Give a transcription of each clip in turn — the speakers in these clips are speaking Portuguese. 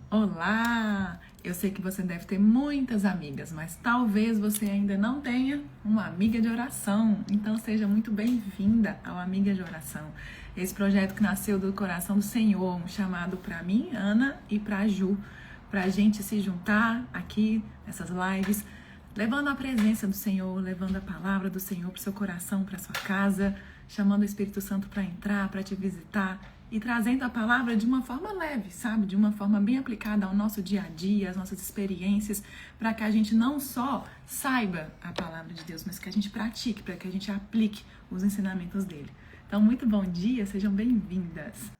Olá! Eu sei que você deve ter muitas amigas, mas talvez você ainda não tenha uma amiga de oração. Então seja muito bem-vinda ao Amiga de Oração. Esse projeto que nasceu do coração do Senhor, um chamado para mim, Ana, e para Ju, para a gente se juntar aqui nessas lives, levando a presença do Senhor, levando a palavra do Senhor para o seu coração, para sua casa, chamando o Espírito Santo para entrar, para te visitar e trazendo a palavra de uma forma leve, sabe? De uma forma bem aplicada ao nosso dia a dia, às nossas experiências, para que a gente não só saiba a palavra de Deus, mas que a gente pratique, para que a gente aplique os ensinamentos dele. Então, muito bom dia, sejam bem-vindas.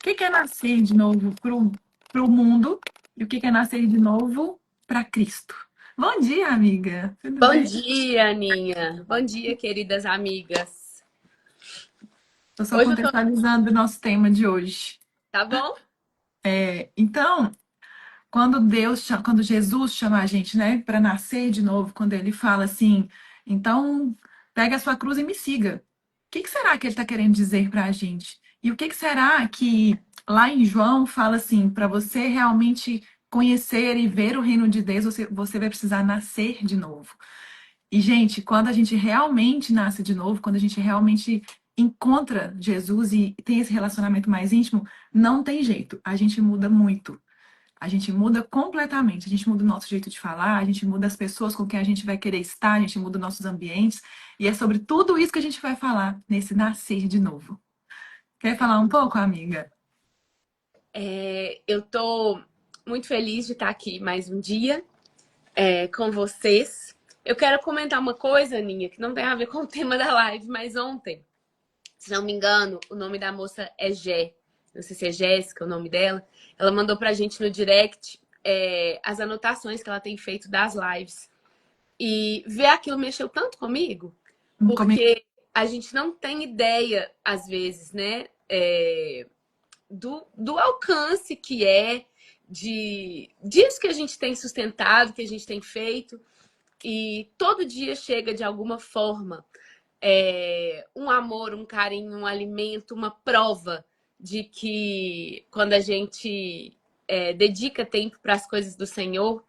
O que é nascer de novo para o mundo e o que é nascer de novo para Cristo? Bom dia, amiga. Tudo Bom bem? dia, Aninha. Bom dia, queridas amigas. Estou só Hoje eu tô. contextualizando o nosso tema de hoje. Tá bom? Então, quando Jesus chama a gente, né, para nascer de novo, quando ele fala assim, então pega a sua cruz e me siga. O que será que ele está querendo dizer para a gente? E o que será que lá em João fala assim, para você realmente conhecer e ver o reino de Deus, você vai precisar nascer de novo. E, gente, quando a gente realmente nasce de novo, quando a gente realmente encontra Jesus e tem esse relacionamento mais íntimo, não tem jeito, a gente muda muito. A gente muda completamente. A gente muda o nosso jeito de falar, a gente muda as pessoas com quem a gente vai querer estar, a gente muda nossos ambientes. E é sobre tudo isso que a gente vai falar nesse nascer de novo. Quer falar um pouco, amiga? Eu tô muito feliz de estar aqui mais um dia com vocês. Eu quero comentar uma coisa, Aninha, que não tem a ver com o tema da live, mas ontem, se não me engano, o nome da moça é Gé. Não sei se é Jéssica o nome dela. Ela mandou pra gente no direct as anotações que ela tem feito das lives. E ver aquilo mexeu tanto comigo, porque a gente não tem ideia, às vezes, né, do alcance que disso que a gente tem sustentado, que a gente tem feito. E todo dia chega de alguma forma um amor, um carinho, um alimento, uma prova de que quando a gente dedica tempo para as coisas do Senhor,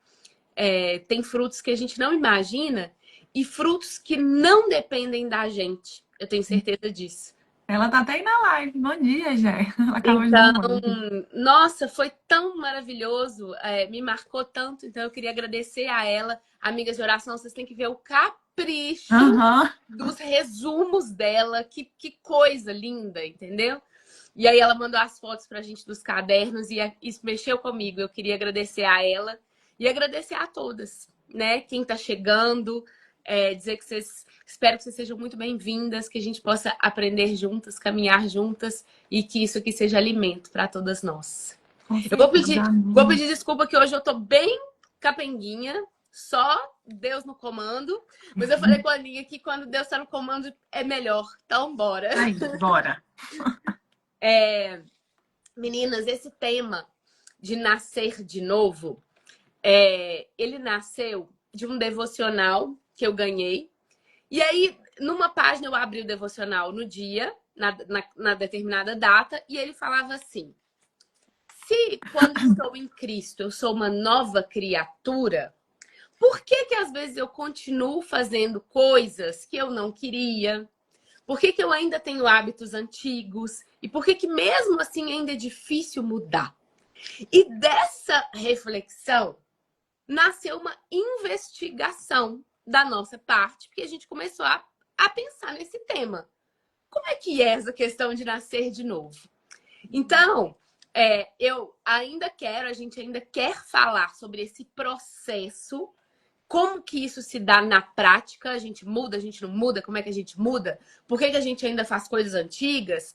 tem frutos que a gente não imagina e frutos que não dependem da gente. Eu tenho certeza disso. Ela tá até aí na live. Bom dia, Jé. Ela acabou de dar Então, um oi. nossa, foi tão maravilhoso, me marcou tanto. Então, eu queria agradecer a ela. Amigas de oração, vocês têm que ver o capricho Aham. dos resumos dela. Que coisa linda, entendeu? E aí, ela mandou as fotos pra gente dos cadernos e isso mexeu comigo. Eu queria agradecer a ela e agradecer a todas, né? Quem tá chegando, dizer que vocês. Espero que vocês sejam muito bem-vindas, que a gente possa aprender juntas, caminhar juntas e que isso aqui seja alimento para todas nós. Com Eu vou certeza, pedir, vou amém. pedir desculpa que hoje eu tô bem capenguinha, só Deus no comando. Mas eu falei com a Aninha que quando Deus tá no comando é melhor. Então, bora. Aí, bora. Meninas, esse tema de nascer de novo, ele nasceu de um devocional que eu ganhei. E aí, numa página, eu abri o devocional no dia, na determinada data, e ele falava assim: se quando estou em Cristo eu sou uma nova criatura, por que que às vezes eu continuo fazendo coisas que eu não queria? Por que que eu ainda tenho hábitos antigos? E por que que mesmo assim ainda é difícil mudar? E dessa reflexão nasceu uma investigação da nossa parte, porque a gente começou a pensar nesse tema. Como é que é essa questão de nascer de novo? Então, a gente ainda quer falar sobre esse processo, como que isso se dá na prática, a gente muda, a gente não muda, como é que a gente muda, por que, que a gente ainda faz coisas antigas.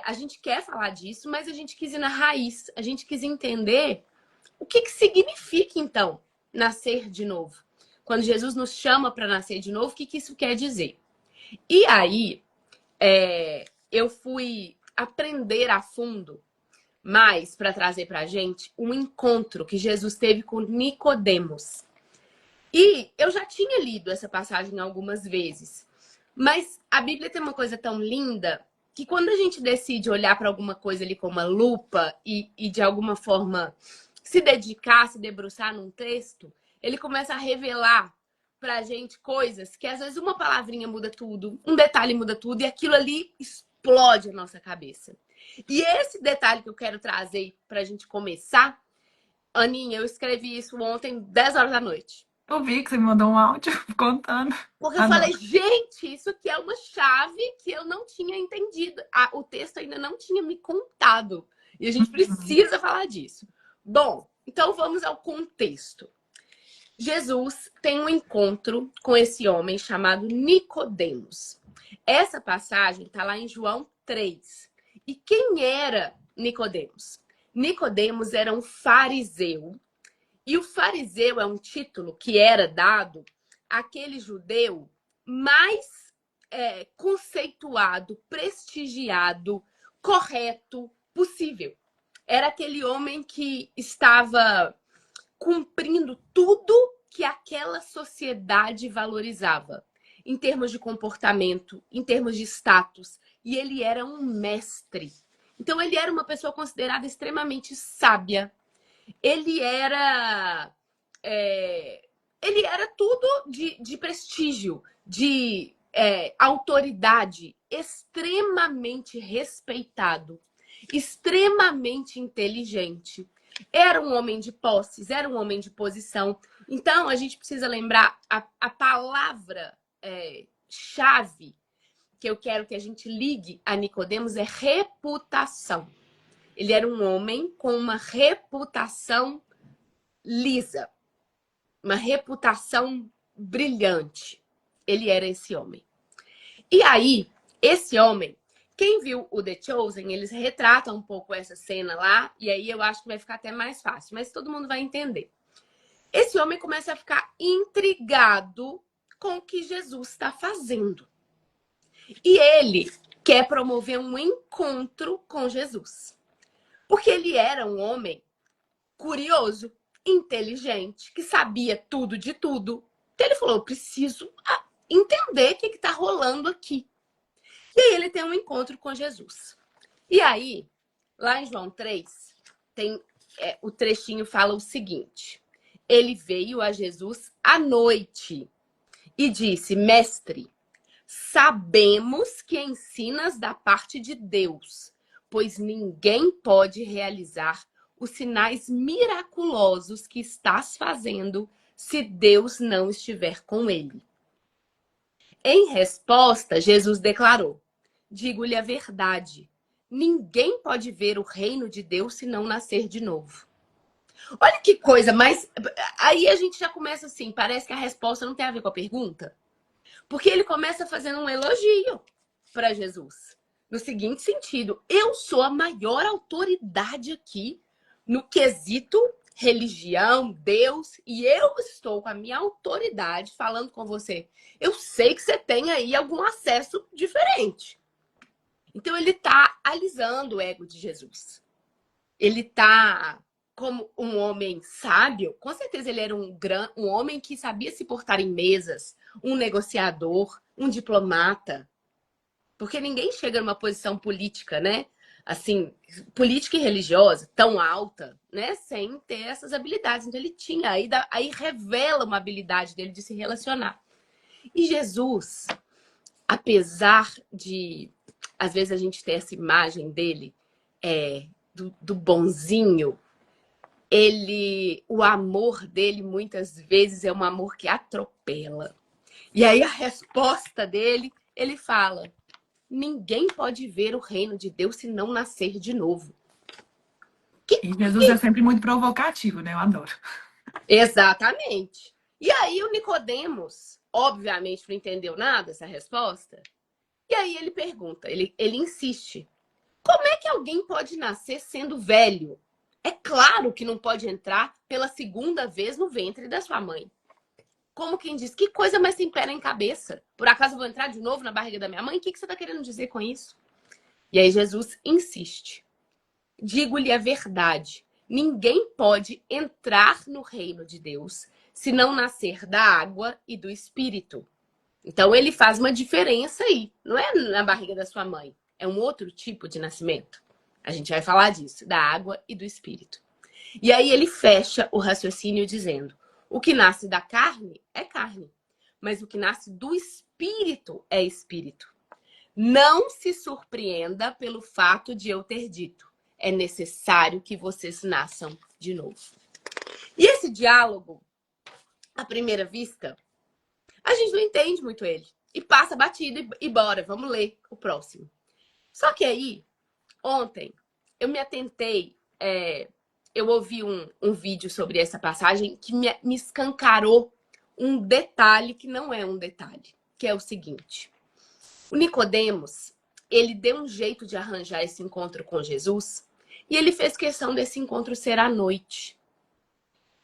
A gente quer falar disso, mas a gente quis ir na raiz, a gente quis entender o que, que significa, então, nascer de novo. Quando Jesus nos chama para nascer de novo, o que, que isso quer dizer? E aí, eu fui aprender a fundo mais para trazer para a gente um encontro que Jesus teve com Nicodemos. E eu já tinha lido essa passagem algumas vezes, mas a Bíblia tem uma coisa tão linda que quando a gente decide olhar para alguma coisa ali com uma lupa e de alguma forma se dedicar, se debruçar num texto, ele começa a revelar pra gente coisas que às vezes uma palavrinha muda tudo, um detalhe muda tudo, e aquilo ali explode a nossa cabeça. E esse detalhe que eu quero trazer pra gente começar, Aninha, eu escrevi isso ontem, 10 horas da noite. Eu vi que você me mandou um áudio contando. Porque eu falei, Adoro. gente, isso aqui é uma chave que eu não tinha entendido. O texto ainda não tinha me contado. E a gente Uhum. precisa falar disso. Bom, então vamos ao contexto. Jesus tem um encontro com esse homem chamado Nicodemos. Essa passagem está lá em João 3. E quem era Nicodemos? Nicodemos era um fariseu. E o fariseu é um título que era dado àquele judeu mais conceituado, prestigiado, correto possível. Era aquele homem que estava cumprindo tudo que aquela sociedade valorizava, em termos de comportamento, em termos de status. E ele era um mestre. Então, ele era uma pessoa considerada extremamente sábia. Ele era. Ele era tudo de prestígio, de autoridade, extremamente respeitado, extremamente inteligente. Era um homem de posses, era um homem de posição. Então, a gente precisa lembrar a palavra chave que eu quero que a gente ligue a Nicodemos é reputação. Ele era um homem com uma reputação lisa, uma reputação brilhante. Ele era esse homem. E aí, esse homem, quem viu o The Chosen, eles retratam um pouco essa cena lá, e aí eu acho que vai ficar até mais fácil, mas todo mundo vai entender. Esse homem começa a ficar intrigado com o que Jesus está fazendo. E ele quer promover um encontro com Jesus. Porque ele era um homem curioso, inteligente, que sabia tudo de tudo. Então ele falou, eu preciso entender o que está rolando aqui. E aí ele tem um encontro com Jesus. E aí, lá em João 3, o trechinho fala o seguinte. Ele veio a Jesus à noite e disse, mestre, sabemos que ensinas da parte de Deus, pois ninguém pode realizar os sinais miraculosos que estás fazendo se Deus não estiver com ele. Em resposta, Jesus declarou, digo-lhe a verdade, ninguém pode ver o reino de Deus se não nascer de novo. Olha que coisa, mas aí a gente já começa assim, parece que a resposta não tem a ver com a pergunta. Porque ele começa fazendo um elogio para Jesus. No seguinte sentido, eu sou a maior autoridade aqui no quesito religião, Deus, e eu estou com a minha autoridade falando com você. Eu sei que você tem aí algum acesso diferente. Então ele está alisando o ego de Jesus. Ele está como um homem sábio, com certeza ele era um homem que sabia se portar em mesas, um negociador, um diplomata. Porque ninguém chega numa posição política, né? Assim, política e religiosa, tão alta, né? Sem ter essas habilidades. Então ele tinha, aí revela uma habilidade dele de se relacionar. E Jesus, apesar de, às vezes, a gente ter essa imagem dele, do bonzinho, o amor dele muitas vezes é um amor que atropela. E aí a resposta dele, ele fala, ninguém pode ver o reino de Deus se não nascer de novo. E Jesus é sempre muito provocativo, né? Eu adoro. Exatamente. E aí o Nicodemos, obviamente, não entendeu nada dessa resposta. E aí ele pergunta, ele insiste. Como é que alguém pode nascer sendo velho? É claro que não pode entrar pela segunda vez no ventre da sua mãe. Como quem diz, que coisa mais sem pé nem cabeça? Por acaso eu vou entrar de novo na barriga da minha mãe? O que você está querendo dizer com isso? E aí Jesus insiste. Digo-lhe a verdade. Ninguém pode entrar no reino de Deus se não nascer da água e do Espírito. Então ele faz uma diferença aí. Não é na barriga da sua mãe. É um outro tipo de nascimento. A gente vai falar disso, da água e do Espírito. E aí ele fecha o raciocínio dizendo: o que nasce da carne é carne, mas o que nasce do espírito é espírito. Não se surpreenda pelo fato de eu ter dito: é necessário que vocês nasçam de novo. E esse diálogo, à primeira vista, a gente não entende muito ele. E passa batido e bora, vamos ler o próximo. Só que aí, ontem, eu me atentei, eu ouvi um vídeo sobre essa passagem que me escancarou um detalhe que não é um detalhe, que é o seguinte. O Nicodemos, ele deu um jeito de arranjar esse encontro com Jesus e ele fez questão desse encontro ser à noite.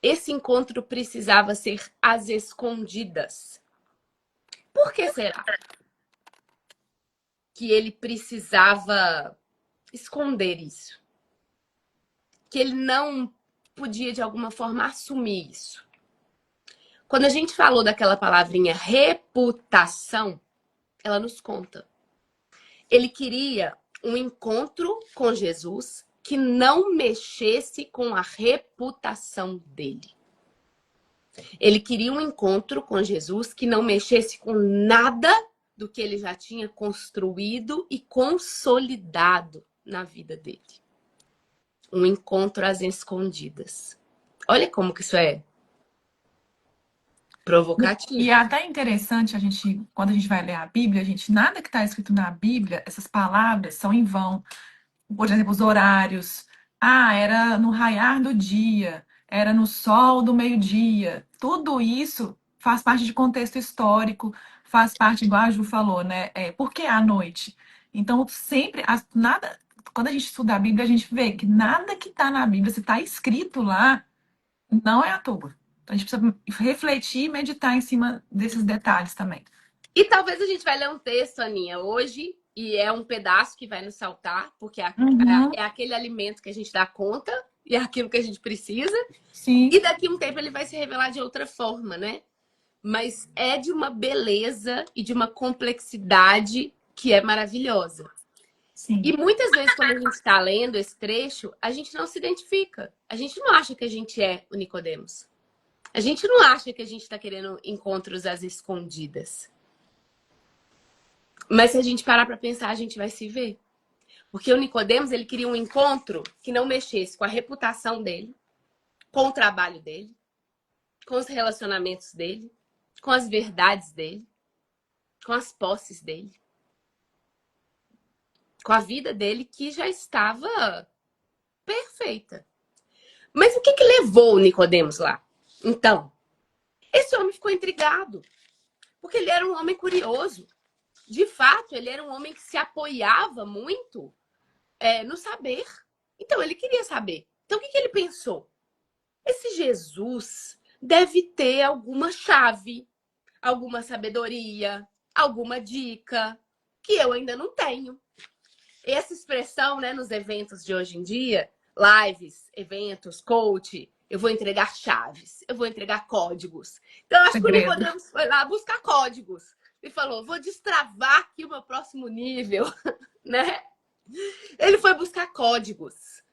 Esse encontro precisava ser às escondidas. Por que será que ele precisava esconder isso? Que ele não podia, de alguma forma, assumir isso? Quando a gente falou daquela palavrinha reputação, ela nos conta. Ele queria um encontro com Jesus que não mexesse com a reputação dele. Ele queria um encontro com Jesus que não mexesse com nada do que ele já tinha construído e consolidado na vida dele. Um encontro às escondidas. Olha como que isso é provocativo. E é até interessante quando a gente vai ler a Bíblia, nada que está escrito na Bíblia, essas palavras são em vão. Por exemplo, os horários. Ah, era no raiar do dia, era no sol do meio-dia. Tudo isso faz parte de contexto histórico, faz parte, igual a Ju falou, né? Por que à noite? Então, sempre, nada, quando a gente estuda a Bíblia, a gente vê que nada que está na Bíblia, se está escrito lá, não é à toa. Então, a gente precisa refletir e meditar em cima desses detalhes também. E talvez a gente vai ler um texto, Aninha, hoje, e é um pedaço que vai nos saltar, porque Uhum, é aquele alimento que a gente dá conta e é aquilo que a gente precisa. sim, E daqui a um tempo ele vai se revelar de outra forma, né? Mas é de uma beleza e de uma complexidade que é maravilhosa. sim. E muitas vezes, quando a gente está lendo esse trecho, a gente não se identifica. A gente não acha que a gente é o Nicodemos. A gente não acha que a gente está querendo encontros às escondidas. Mas se a gente parar para pensar, a gente vai se ver. Porque o Nicodemos, ele queria um encontro que não mexesse com a reputação dele, com o trabalho dele, com os relacionamentos dele, com as verdades dele, com as posses dele, com a vida dele que já estava perfeita. Mas o que levou o Nicodemos lá? Então, esse homem ficou intrigado, porque ele era um homem curioso. De fato, ele era um homem que se apoiava muito no saber. Então, ele queria saber. Então, o que ele pensou? Esse Jesus deve ter alguma chave, alguma sabedoria, alguma dica que eu ainda não tenho. Essa expressão, né, nos eventos de hoje em dia, lives, eventos, coach, eu vou entregar chaves, eu vou entregar códigos. Então, eu acho que o Segredo. Nicodemos foi lá buscar códigos. E falou, vou destravar aqui o meu próximo nível, né? Ele foi buscar códigos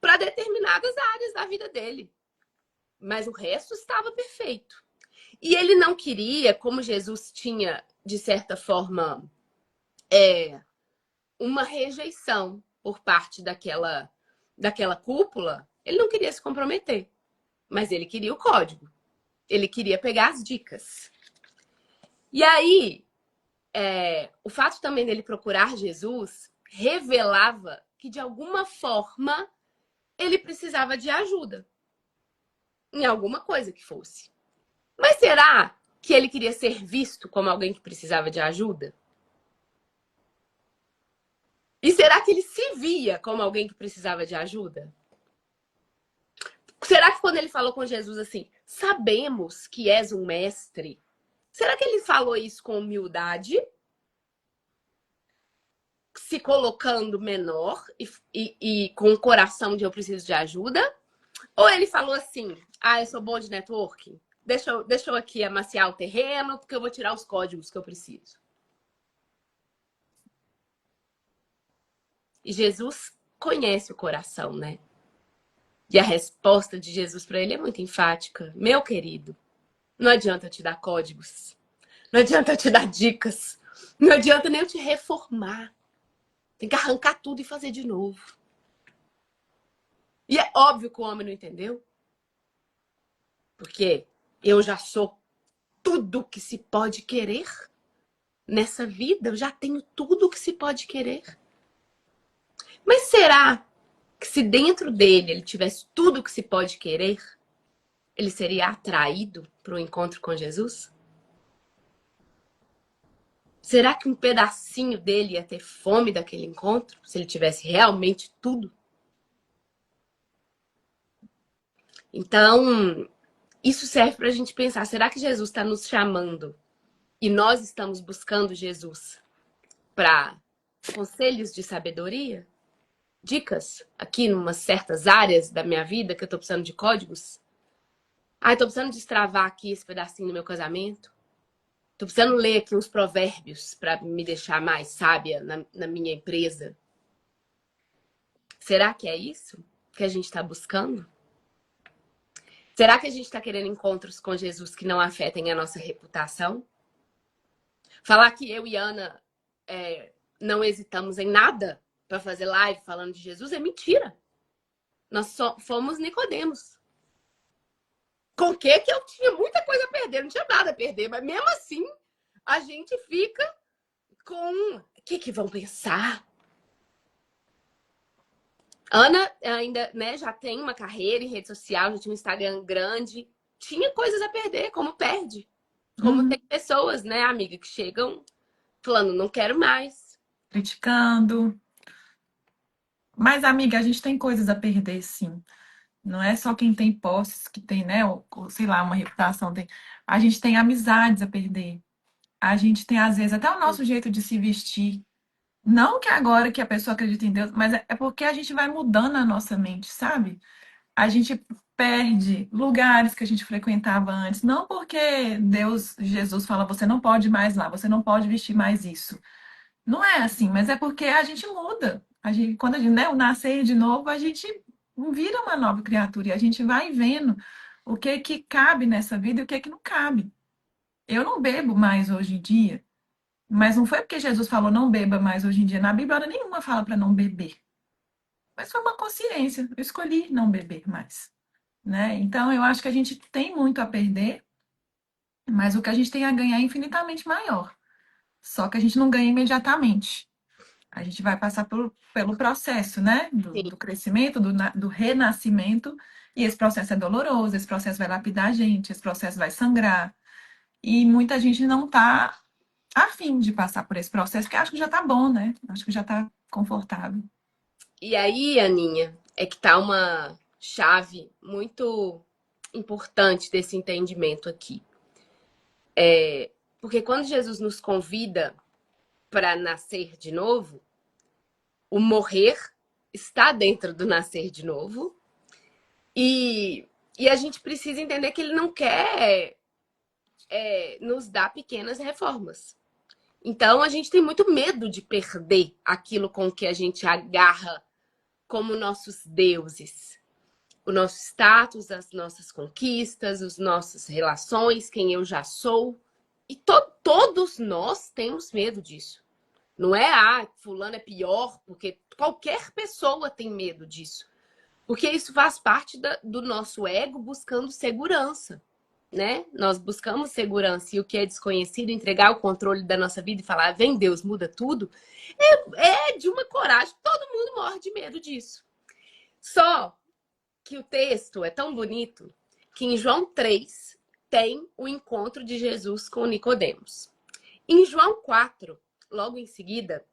para determinadas áreas da vida dele. Mas o resto estava perfeito. E ele não queria, como Jesus tinha, de certa forma, uma rejeição por parte daquela cúpula, ele não queria se comprometer. Mas ele queria o código. Ele queria pegar as dicas. E aí, o fato também dele procurar Jesus revelava que, de alguma forma, ele precisava de ajuda. Em alguma coisa que fosse. Mas será que ele queria ser visto como alguém que precisava de ajuda? E será que ele se via como alguém que precisava de ajuda? Será que quando ele falou com Jesus assim, sabemos que és um mestre, será que ele falou isso com humildade? Se colocando menor e com o coração de eu preciso de ajuda? Ou ele falou assim, eu sou bom de networking, deixa eu aqui amaciar o terreno, porque eu vou tirar os códigos que eu preciso. E Jesus conhece o coração, né? E a resposta de Jesus para ele é muito enfática. Meu querido, não adianta eu te dar códigos. Não adianta eu te dar dicas. Não adianta nem eu te reformar. Tem que arrancar tudo e fazer de novo. E é óbvio que o homem não entendeu. Porque eu já sou tudo que se pode querer nessa vida. Eu já tenho tudo que se pode querer. Mas será que se dentro dele ele tivesse tudo que se pode querer, ele seria atraído para o encontro com Jesus? Será que um pedacinho dele ia ter fome daquele encontro, se ele tivesse realmente tudo? Então, isso serve para a gente pensar, será que Jesus está nos chamando e nós estamos buscando Jesus para conselhos de sabedoria? Dicas aqui em umas certas áreas da minha vida que eu estou precisando de códigos? Ah, eu tô precisando destravar aqui esse pedacinho do meu casamento. Tô precisando ler aqui uns provérbios para me deixar mais sábia na minha empresa. Será que é isso que a gente está buscando? Será que a gente está querendo encontros com Jesus que não afetem a nossa reputação? Falar que eu e Ana não hesitamos em nada para fazer live falando de Jesus é mentira. Nós só fomos Nicodemos. Com o que eu tinha muita coisa a perder, não tinha nada a perder, mas mesmo assim a gente fica com o que vão pensar. Ana ainda, né, já tem uma carreira em rede social, já tinha um Instagram grande, tinha coisas a perder, como perde. Como tem pessoas, né, amiga, que chegam falando, não quero mais. Criticando. Mas, amiga, a gente tem coisas a perder, sim. Não é só quem tem posses que tem, né, ou, sei lá, uma reputação. Tem. A gente tem amizades a perder. A gente tem, às vezes, até o nosso jeito de se vestir. Não que agora que a pessoa acredita em Deus, mas é porque a gente vai mudando a nossa mente, sabe? A gente perde lugares que a gente frequentava antes. Não porque Deus, Jesus fala, você não pode mais lá, você não pode vestir mais isso. Não é assim, mas é porque a gente muda. Quando a gente, né, o nascer de novo, a gente vira uma nova criatura e a gente vai vendo o que que cabe nessa vida e o que que não cabe. Eu não bebo mais hoje em dia, mas não foi porque Jesus falou não beba mais hoje em dia. Na Bíblia, hora nenhuma fala para não beber. Mas foi uma consciência. Eu escolhi não beber mais, né? Então, eu acho que a gente tem muito a perder, mas o que a gente tem a ganhar é infinitamente maior. Só que a gente não ganha imediatamente. A gente vai passar pelo processo, né? Sim. Do crescimento, do renascimento. E esse processo é doloroso, esse processo vai lapidar a gente, esse processo vai sangrar. E muita gente não está afim de passar por esse processo, porque acho que já está bom, né? Acho que já está confortável. E aí, Aninha, é que tá uma chave muito importante desse entendimento aqui. Porque quando Jesus nos convida para nascer de novo, o morrer está dentro do nascer de novo. E a gente precisa entender que ele não quer nos dar pequenas reformas. Então, a gente tem muito medo de perder aquilo com que a gente agarra como nossos deuses. O nosso status, as nossas conquistas, as nossas relações, quem eu já sou. E todos nós temos medo disso. Não é, fulano é pior, porque qualquer pessoa tem medo disso. Porque isso faz parte do nosso ego buscando segurança, né? Nós buscamos segurança e o que é desconhecido, entregar o controle da nossa vida e falar, vem Deus, muda tudo, é de uma coragem. Todo mundo morre de medo disso. Só que o texto é tão bonito que em João 3 tem o encontro de Jesus com Nicodemos. Em João 4, logo em seguida,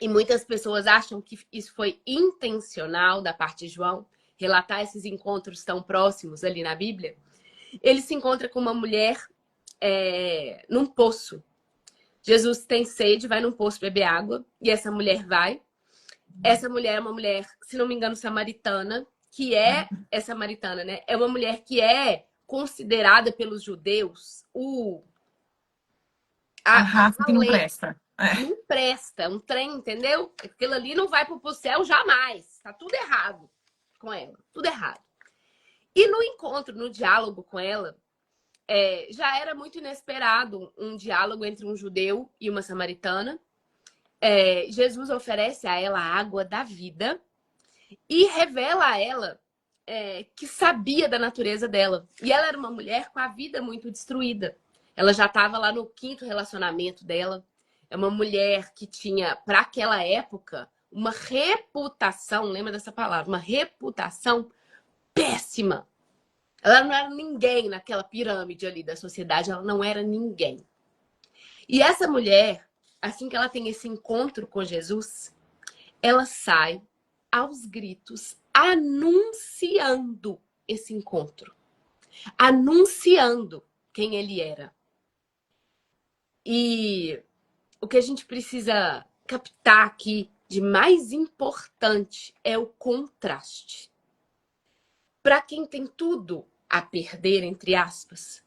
e muitas pessoas acham que isso foi intencional da parte de João, relatar esses encontros tão próximos ali na Bíblia. Ele se encontra com uma mulher num poço. Jesus tem sede, vai num poço beber água, e essa mulher vai. Essa mulher é uma mulher, se não me engano, samaritana, que é samaritana, né? É uma mulher que é considerada pelos judeus A raça a que não lei. presta. Não presta, um trem, entendeu? Aquilo ali não vai pro céu jamais. Tá tudo errado. com ela. Tudo errado. E no encontro, no diálogo com ela, já era muito inesperado um diálogo entre um judeu e uma samaritana. Jesus oferece a ela a água da vida e revela a ela que sabia da natureza dela. E ela era uma mulher com a vida muito destruída. Ela já estava lá no 5º relacionamento dela. É uma mulher que tinha, para aquela época, uma reputação, lembra dessa palavra? Uma reputação péssima. Ela não era ninguém naquela pirâmide ali da sociedade, ela não era ninguém. E essa mulher, assim que ela tem esse encontro com Jesus, ela sai aos gritos, anunciando esse encontro. Anunciando quem ele era. E o que a gente precisa captar aqui de mais importante é o contraste. Para quem tem tudo a perder, entre aspas,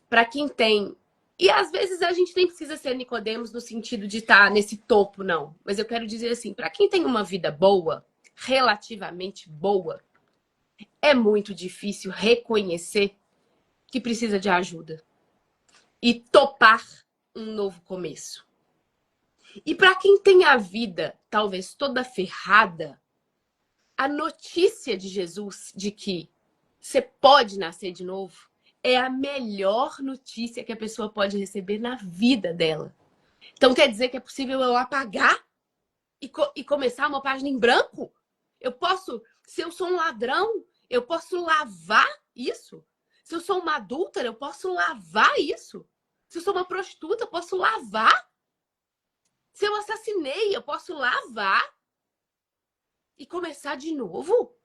para quem tem... E às vezes a gente nem precisa ser Nicodemos no sentido de estar nesse topo, não. Mas eu quero dizer assim, para quem tem uma vida boa, relativamente boa, é muito difícil reconhecer que precisa de ajuda e topar um novo começo. E para quem tem a vida talvez toda ferrada, a notícia de Jesus de que você pode nascer de novo é a melhor notícia que a pessoa pode receber na vida dela. Então quer dizer que é possível eu apagar e começar uma página em branco? Eu posso, se eu sou um ladrão, eu posso lavar isso? Se eu sou uma adúltera, eu posso lavar isso? Se eu sou uma prostituta, eu posso lavar? Se eu assassinei, eu posso lavar e começar de novo?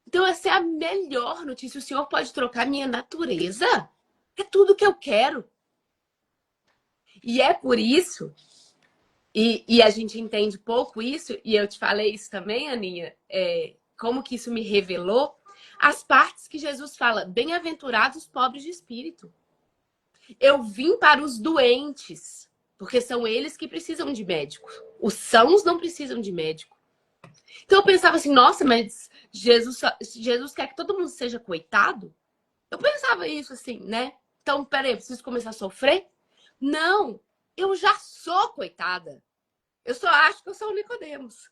Então essa é a melhor notícia. O Senhor pode trocar minha natureza. É tudo que eu quero. E é por isso, e a gente entende pouco isso, e eu te falei isso também, Aninha, como que isso me revelou, as partes que Jesus fala, bem-aventurados os pobres de espírito. Eu vim para os doentes, porque são eles que precisam de médico. Os sãos não precisam de médico. Então eu pensava assim, nossa, mas Jesus quer que todo mundo seja coitado? Eu pensava isso assim, né? Então, peraí, eu preciso começar a sofrer? Não, eu já sou coitada. Eu só acho que eu sou o Nicodemos.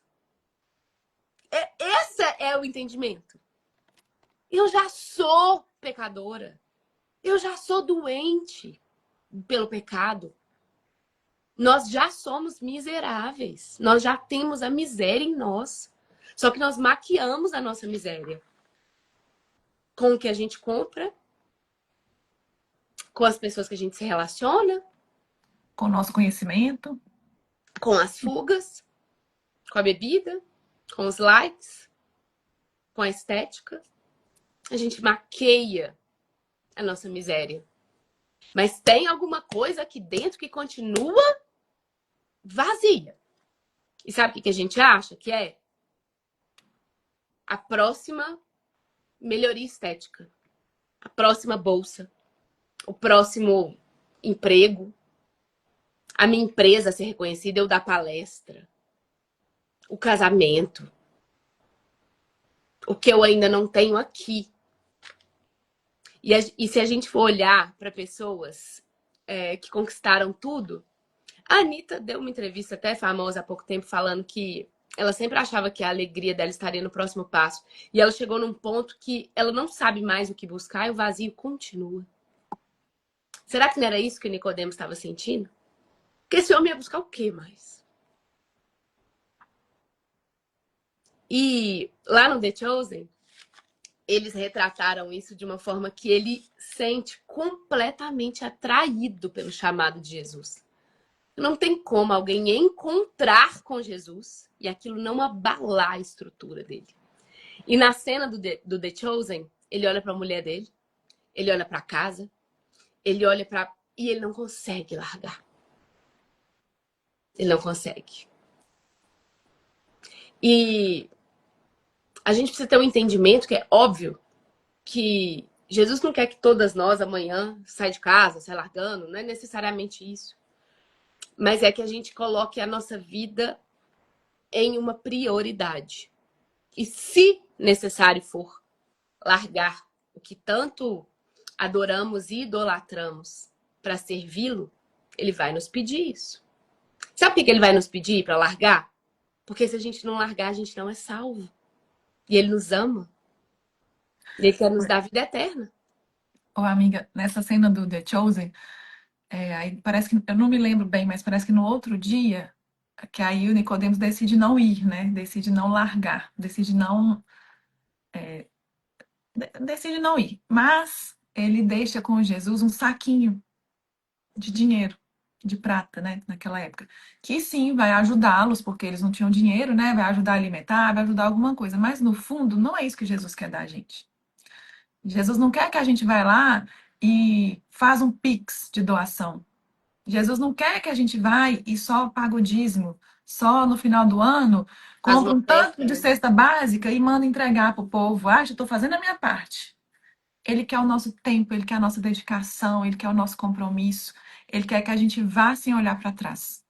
Esse é o entendimento. Eu já sou pecadora. Eu já sou doente pelo pecado. Nós já somos miseráveis. Nós já temos a miséria em nós. Só que nós maquiamos a nossa miséria com o que a gente compra, com as pessoas que a gente se relaciona, Com o nosso conhecimento. com as fugas, com a bebida, com os likes, com a estética. A gente maqueia a nossa miséria. Mas tem alguma coisa aqui dentro que continua vazia. E sabe o que a gente acha que é? A próxima melhoria estética. A próxima bolsa. O próximo emprego. A minha empresa ser reconhecida, eu dar palestra. O casamento. O que eu ainda não tenho aqui. E se a gente for olhar para pessoas que conquistaram tudo, a Anitta deu uma entrevista até famosa há pouco tempo falando que ela sempre achava que a alegria dela estaria no próximo passo. E ela chegou num ponto que ela não sabe mais o que buscar e o vazio continua. Será que não era isso que o Nicodemo estava sentindo? Porque esse homem ia buscar o quê mais? E lá no The Chosen, eles retrataram isso de uma forma que ele sente completamente atraído pelo chamado de Jesus. Não tem como alguém encontrar com Jesus e aquilo não abalar a estrutura dele. E na cena do The Chosen, ele olha para a mulher dele, ele olha para a casa, ele olha para... E ele não consegue largar. Ele não consegue. E a gente precisa ter um entendimento que é óbvio que Jesus não quer que todas nós amanhã saia de casa, saia largando, não é necessariamente isso. Mas é que a gente coloque a nossa vida em uma prioridade. E se necessário for largar o que tanto adoramos e idolatramos para servi-lo, ele vai nos pedir isso. Sabe por que ele vai nos pedir para largar? Porque se a gente não largar, a gente não é salvo. E ele nos ama. Ele quer nos dar vida eterna. Ô, amiga, nessa cena do The Chosen, aí parece que, eu não me lembro bem, mas parece que no outro dia, que aí o Nicodemos decide não ir, né? Decide não largar, decide não ir. Mas ele deixa com Jesus um saquinho de dinheiro, de prata, né? Naquela época. Que sim, vai ajudá-los, porque eles não tinham dinheiro, né? Vai ajudar a alimentar, vai ajudar alguma coisa. Mas no fundo, não é isso que Jesus quer dar a gente. Jesus não quer que a gente vá lá e faz um pix de doação. Jesus não quer que a gente vá e só paga o dízimo, só no final do ano Faz compra uma um tanto festa, de né? cesta básica e manda entregar para o povo. Ah, eu estou fazendo a minha parte. Ele quer o nosso tempo, ele quer a nossa dedicação, ele quer o nosso compromisso, ele quer que a gente vá sem olhar para trás.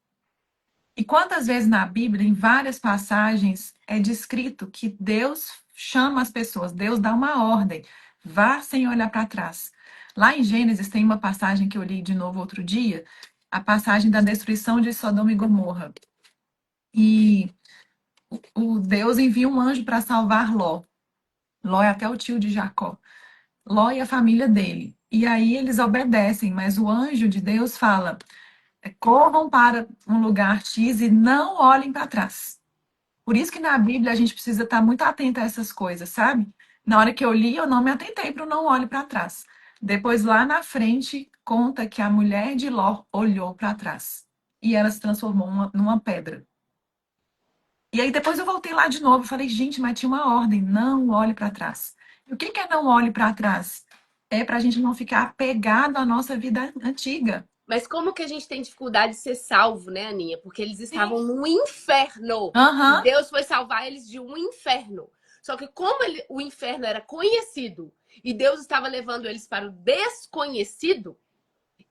E quantas vezes na Bíblia, em várias passagens, é descrito que Deus chama as pessoas, Deus dá uma ordem, vá sem olhar para trás. Lá em Gênesis tem uma passagem que eu li de novo outro dia, a passagem da destruição de Sodoma e Gomorra. E o Deus envia um anjo para salvar Ló. Ló é até o tio de Jacó. Ló e a família dele. E aí eles obedecem, mas o anjo de Deus fala: corram para um lugar X e não olhem para trás. Por isso que na Bíblia a gente precisa estar muito atento a essas coisas, sabe? Na hora que eu li, eu não me atentei para o não olhe para trás. Depois, lá na frente, conta que a mulher de Ló olhou para trás e ela se transformou numa pedra. E aí depois eu voltei lá de novo e falei, gente, mas tinha uma ordem, não olhe para trás. E o que é não olhe para trás? É para a gente não ficar apegado à nossa vida antiga. Mas como que a gente tem dificuldade de ser salvo, né, Aninha? Porque eles Sim. estavam no inferno. E Aham. Deus foi salvar eles de um inferno. Só que como o inferno era conhecido e Deus estava levando eles para o desconhecido,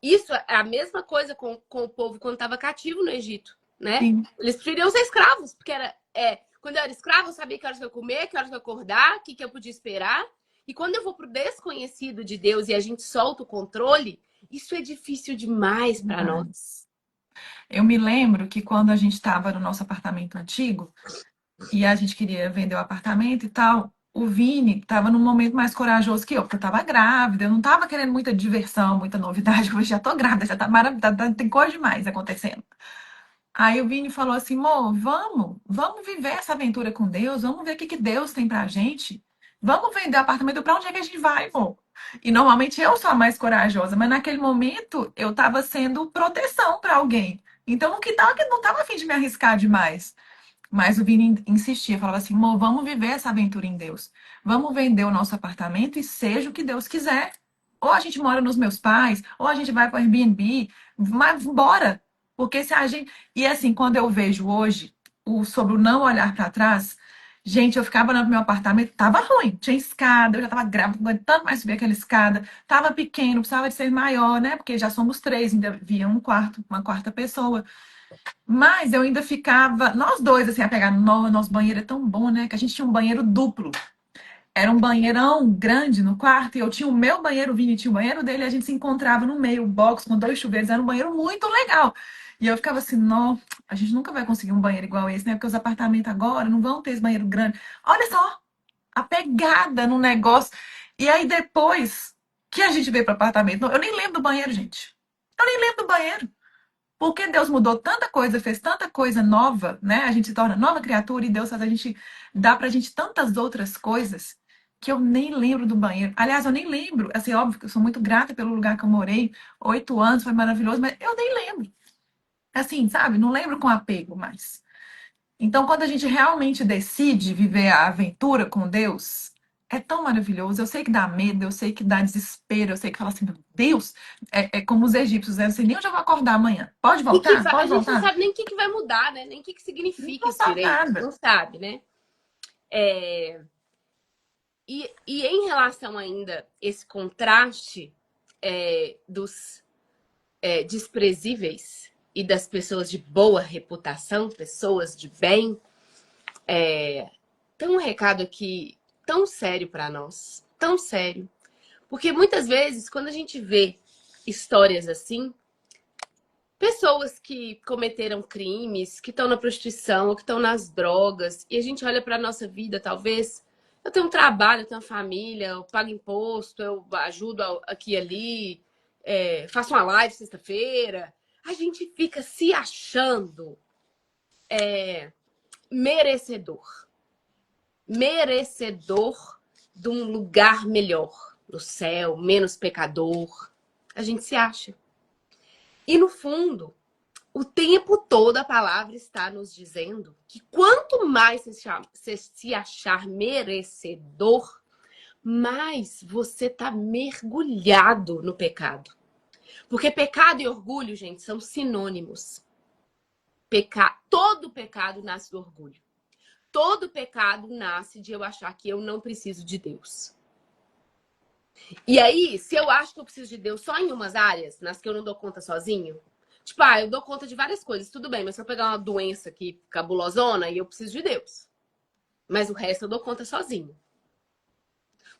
isso é a mesma coisa com o povo quando estava cativo no Egito, né? Sim. Eles preferiam ser escravos, porque quando eu era escravo, eu sabia que horas que eu comer, que horas que eu acordar, o que eu podia esperar. E quando eu vou pro desconhecido de Deus e a gente solta o controle, isso é difícil demais para nós. Mas eu me lembro que quando a gente estava no nosso apartamento antigo e a gente queria vender o apartamento e tal, o Vini estava num momento mais corajoso que eu, porque eu estava grávida, eu não estava querendo muita diversão, muita novidade, eu já estou grávida, já tá maravilhosa, tem coisa demais acontecendo. Aí o Vini falou assim, Mô, vamos viver essa aventura com Deus, vamos ver o que que Deus tem pra gente. Vamos vender o apartamento, pra onde é que a gente vai, pô? E normalmente eu sou a mais corajosa, mas naquele momento eu tava sendo proteção pra alguém. Então não que tal que não tava a fim de me arriscar demais. Mas o Vini insistia, falava assim, Mô, vamos viver essa aventura em Deus. Vamos vender o nosso apartamento e seja o que Deus quiser. Ou a gente mora nos meus pais, ou a gente vai para o Airbnb, mas bora. Porque se a gente. E assim, quando eu vejo hoje sobre o não olhar para trás, gente, eu ficava no meu apartamento, tava ruim, tinha escada, eu já tava grávida, não aguentando mais subir aquela escada, tava pequeno, precisava de ser maior, né? Porque já somos três, ainda via um quarto, uma quarta pessoa. Mas eu ainda ficava, nós dois, assim, a pegar, nosso banheiro é tão bom, né? Que a gente tinha um banheiro duplo. Era um banheirão grande no quarto e eu tinha o meu banheiro, o Vini tinha o banheiro dele, e a gente se encontrava no meio, box com dois chuveiros, era um banheiro muito legal. E eu ficava assim, não, a gente nunca vai conseguir um banheiro igual esse, né? Porque os apartamentos agora não vão ter esse banheiro grande. Olha só, a pegada no negócio. E aí depois que a gente veio para o apartamento, eu nem lembro do banheiro, gente. Eu nem lembro do banheiro. Porque Deus mudou tanta coisa, fez tanta coisa nova, né? A gente se torna nova criatura e Deus faz a gente, dá pra gente tantas outras coisas que eu nem lembro do banheiro. Aliás, eu nem lembro. Assim, óbvio que eu sou muito grata pelo lugar que eu morei. 8 anos, foi maravilhoso, mas eu nem lembro. Assim, sabe? Não lembro com apego mais. Então, quando a gente realmente decide viver a aventura com Deus, é tão maravilhoso. Eu sei que dá medo, eu sei que dá desespero, eu sei que fala assim, meu Deus, é como os egípcios, né? Eu não sei nem onde eu vou acordar amanhã. Pode voltar? A Pode gente não voltar? sabe nem o que vai mudar, né? Nem o que significa Não isso sabe direito. nada. Não sabe, né? E em relação ainda esse contraste dos desprezíveis e das pessoas de boa reputação, pessoas de bem, tem um recado aqui tão sério para nós, tão sério. Porque muitas vezes, quando a gente vê histórias assim, pessoas que cometeram crimes, que estão na prostituição, ou que estão nas drogas, e a gente olha para a nossa vida, talvez, eu tenho um trabalho, eu tenho uma família, eu pago imposto, eu ajudo aqui e ali, faço uma live sexta-feira, a gente fica se achando merecedor. Merecedor de um lugar melhor, no céu, menos pecador. A gente se acha. E no fundo, o tempo todo a palavra está nos dizendo que quanto mais você se achar merecedor, mais você está mergulhado no pecado. Porque pecado e orgulho, gente, são sinônimos. Todo pecado nasce do orgulho. Todo pecado nasce de eu achar que eu não preciso de Deus. E aí, se eu acho que eu preciso de Deus só em umas áreas, nas que eu não dou conta sozinho, tipo, eu dou conta de várias coisas, tudo bem, mas se eu pegar uma doença aqui cabulosona, eu preciso de Deus. Mas o resto eu dou conta sozinho.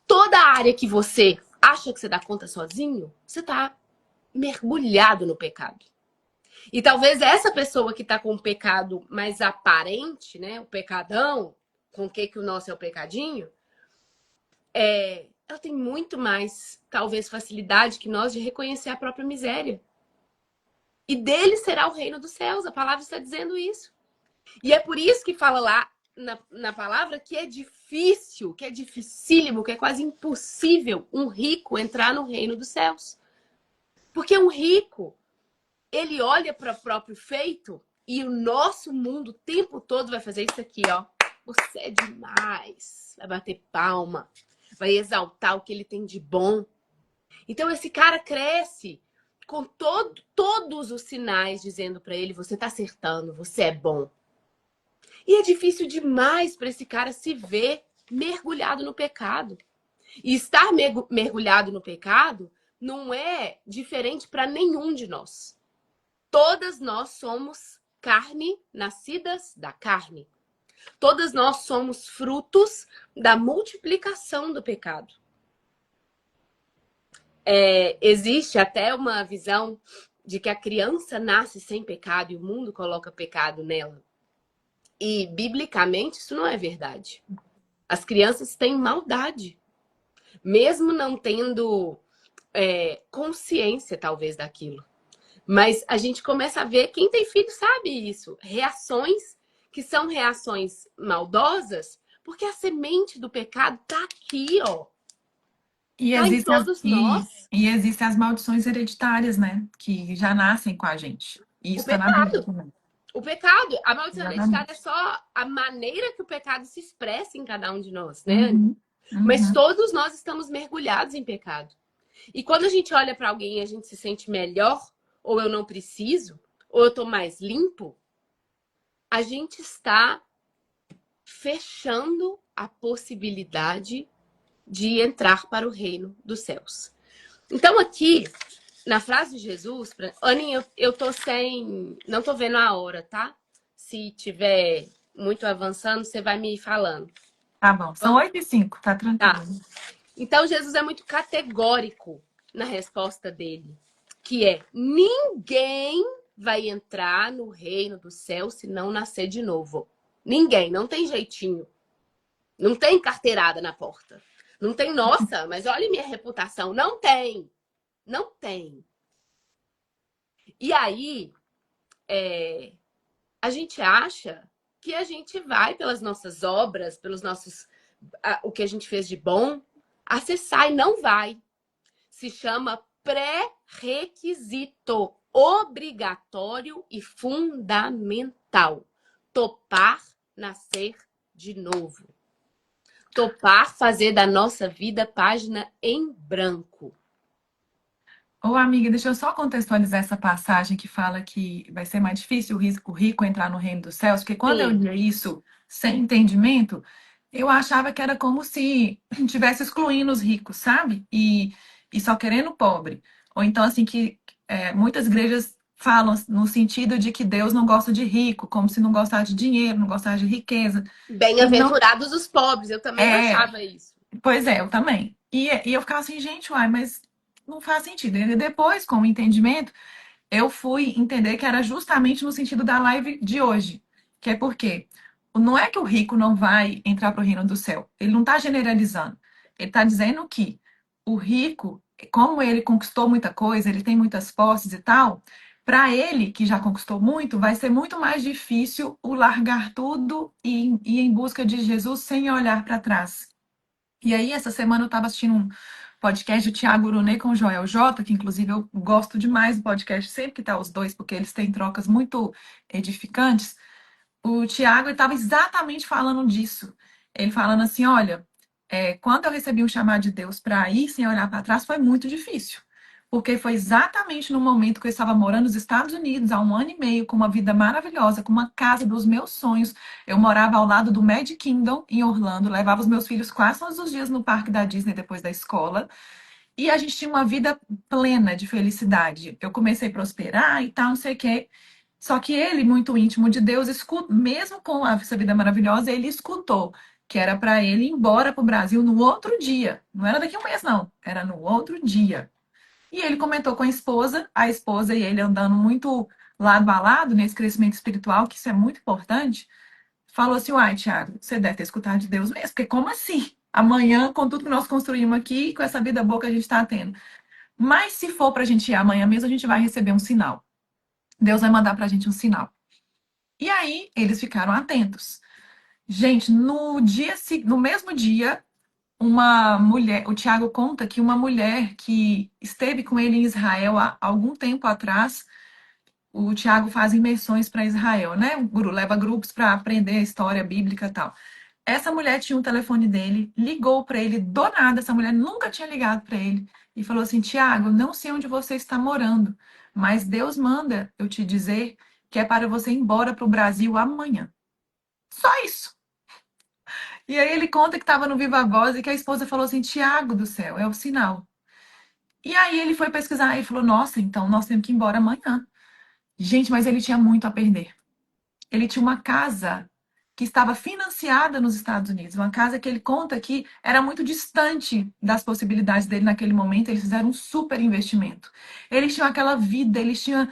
Toda área que você acha que você dá conta sozinho, você tá mergulhado no pecado. E talvez essa pessoa que tá com o pecado mais aparente, né, o pecadão, com o que o nosso é o pecadinho, ela tem muito mais, talvez, facilidade que nós de reconhecer a própria miséria. E dele será o reino dos céus. A palavra está dizendo isso. E é por isso que fala lá na palavra que é difícil, que é dificílimo, que é quase impossível um rico entrar no reino dos céus. Porque um rico, ele olha para o próprio feito e o nosso mundo o tempo todo vai fazer isso aqui, ó. Você é demais. Vai bater palma. Vai exaltar o que ele tem de bom. Então esse cara cresce com todos os sinais dizendo para ele, você tá acertando, você é bom. E é difícil demais para esse cara se ver mergulhado no pecado. E estar mergulhado no pecado não é diferente para nenhum de nós. Todas nós somos carne, nascidas da carne. Todas nós somos frutos da multiplicação do pecado. Existe até uma visão de que a criança nasce sem pecado e o mundo coloca pecado nela. E, biblicamente, isso não é verdade. As crianças têm maldade. Mesmo não tendo consciência, talvez, daquilo. Mas a gente começa a ver, quem tem filho sabe isso. Reações que são reações maldosas, porque a semente do pecado tá aqui, ó. E Tá em existem todos nós. e existem as maldições hereditárias, né? Que já nascem com a gente. E O isso está na Bíblia pecado. também. O pecado, a maldição hereditária é Exatamente. só a maneira que o pecado se expressa em cada um de nós, né, Anny? Uhum, Mas uhum. todos nós estamos mergulhados em pecado. E quando a gente olha para alguém e a gente se sente melhor, ou eu não preciso, ou eu tô mais limpo, a gente está fechando a possibilidade de entrar para o reino dos céus. Então aqui, na frase de Jesus, Anny, eu tô sem, não tô vendo a hora, tá? Se tiver muito avançando, você vai me falando. Tá bom. São 8h05, tá Tá. tranquilo. Então Jesus é muito categórico na resposta dele, que é: ninguém vai entrar no reino do céu se não nascer de novo. Ninguém, não tem jeitinho. Não tem carteirada na porta. Não tem, nossa, mas olha minha reputação. Não tem. Não tem. E aí, a gente acha que a gente vai pelas nossas obras, pelos nossos, o que a gente fez de bom, acessar, e não vai. Se chama pré-requisito obrigatório e fundamental. Topar nascer de novo. Topar fazer da nossa vida página em branco. Ô, amiga, deixa eu só contextualizar essa passagem que fala que vai ser mais difícil o rico entrar no reino dos céus, porque quando eu Sim, lia isso sem entendimento, eu achava que era como se estivesse excluindo os ricos, sabe? E só querendo o pobre. Ou então, assim, que muitas igrejas falam no sentido de que Deus não gosta de rico, como se não gostasse de dinheiro, não gostasse de riqueza. E não Bem-aventurados os pobres, eu também é, achava isso. pois é, eu também. E eu ficava assim, gente, uai, mas não faz sentido. E depois, com o entendimento, eu fui entender que era justamente no sentido da live de hoje. Que é porque não é que o rico não vai entrar para o reino do céu. Ele não está generalizando. Ele está dizendo que o rico, como ele conquistou muita coisa, ele tem muitas posses e tal, para ele, que já conquistou muito, vai ser muito mais difícil o largar tudo e ir em busca de Jesus sem olhar para trás. E aí, essa semana eu estava assistindo um podcast do Thiago Brunet com o Joel J, que inclusive eu gosto demais do podcast, sempre que tá os dois, porque eles têm trocas muito edificantes. O Tiago estava exatamente falando disso. Ele falando assim: olha, quando eu recebi um chamado de Deus para ir sem olhar para trás, foi muito difícil. Porque foi exatamente no momento que eu estava morando nos Estados Unidos, há um ano e meio, com uma vida maravilhosa, com uma casa dos meus sonhos. Eu morava ao lado do Magic Kingdom, em Orlando, levava os meus filhos quase todos os dias no parque da Disney depois da escola. E a gente tinha uma vida plena de felicidade. Eu comecei a prosperar e tal, não sei o quê. Só que ele, muito íntimo de Deus, mesmo com essa vida maravilhosa, ele escutou que era para ele ir embora para o Brasil no outro dia. Não era daqui a um mês, não. Era no outro dia. E ele comentou com a esposa e ele andando muito lado a lado nesse crescimento espiritual, que isso é muito importante. Falou assim: uai, Thiago, você deve ter escutado de Deus mesmo, porque como assim? Amanhã, com tudo que nós construímos aqui, com essa vida boa que a gente está tendo. Mas se for para a gente ir amanhã mesmo, a gente vai receber um sinal. Deus vai mandar para a gente um sinal. E aí, eles ficaram atentos. Gente, no mesmo dia, uma mulher, o Tiago conta que uma mulher que esteve com ele em Israel há algum tempo atrás, o Tiago faz imersões para Israel, né? Leva grupos para aprender a história bíblica e tal. Essa mulher tinha um telefone dele, ligou para ele do nada, essa mulher nunca tinha ligado para ele e falou assim: Tiago, não sei onde você está morando, mas Deus manda eu te dizer que é para você ir embora para o Brasil amanhã. Só isso. E aí ele conta que estava no Viva Voz e que a esposa falou assim: Tiago do céu, é o sinal. E aí ele foi pesquisar e falou: Nossa, então nós temos que ir embora amanhã. Gente, mas ele tinha muito a perder. Ele tinha uma casa que estava financiada nos Estados Unidos, uma casa que ele conta que era muito distante das possibilidades dele naquele momento. Eles fizeram um super investimento. Eles tinham aquela vida, eles tinham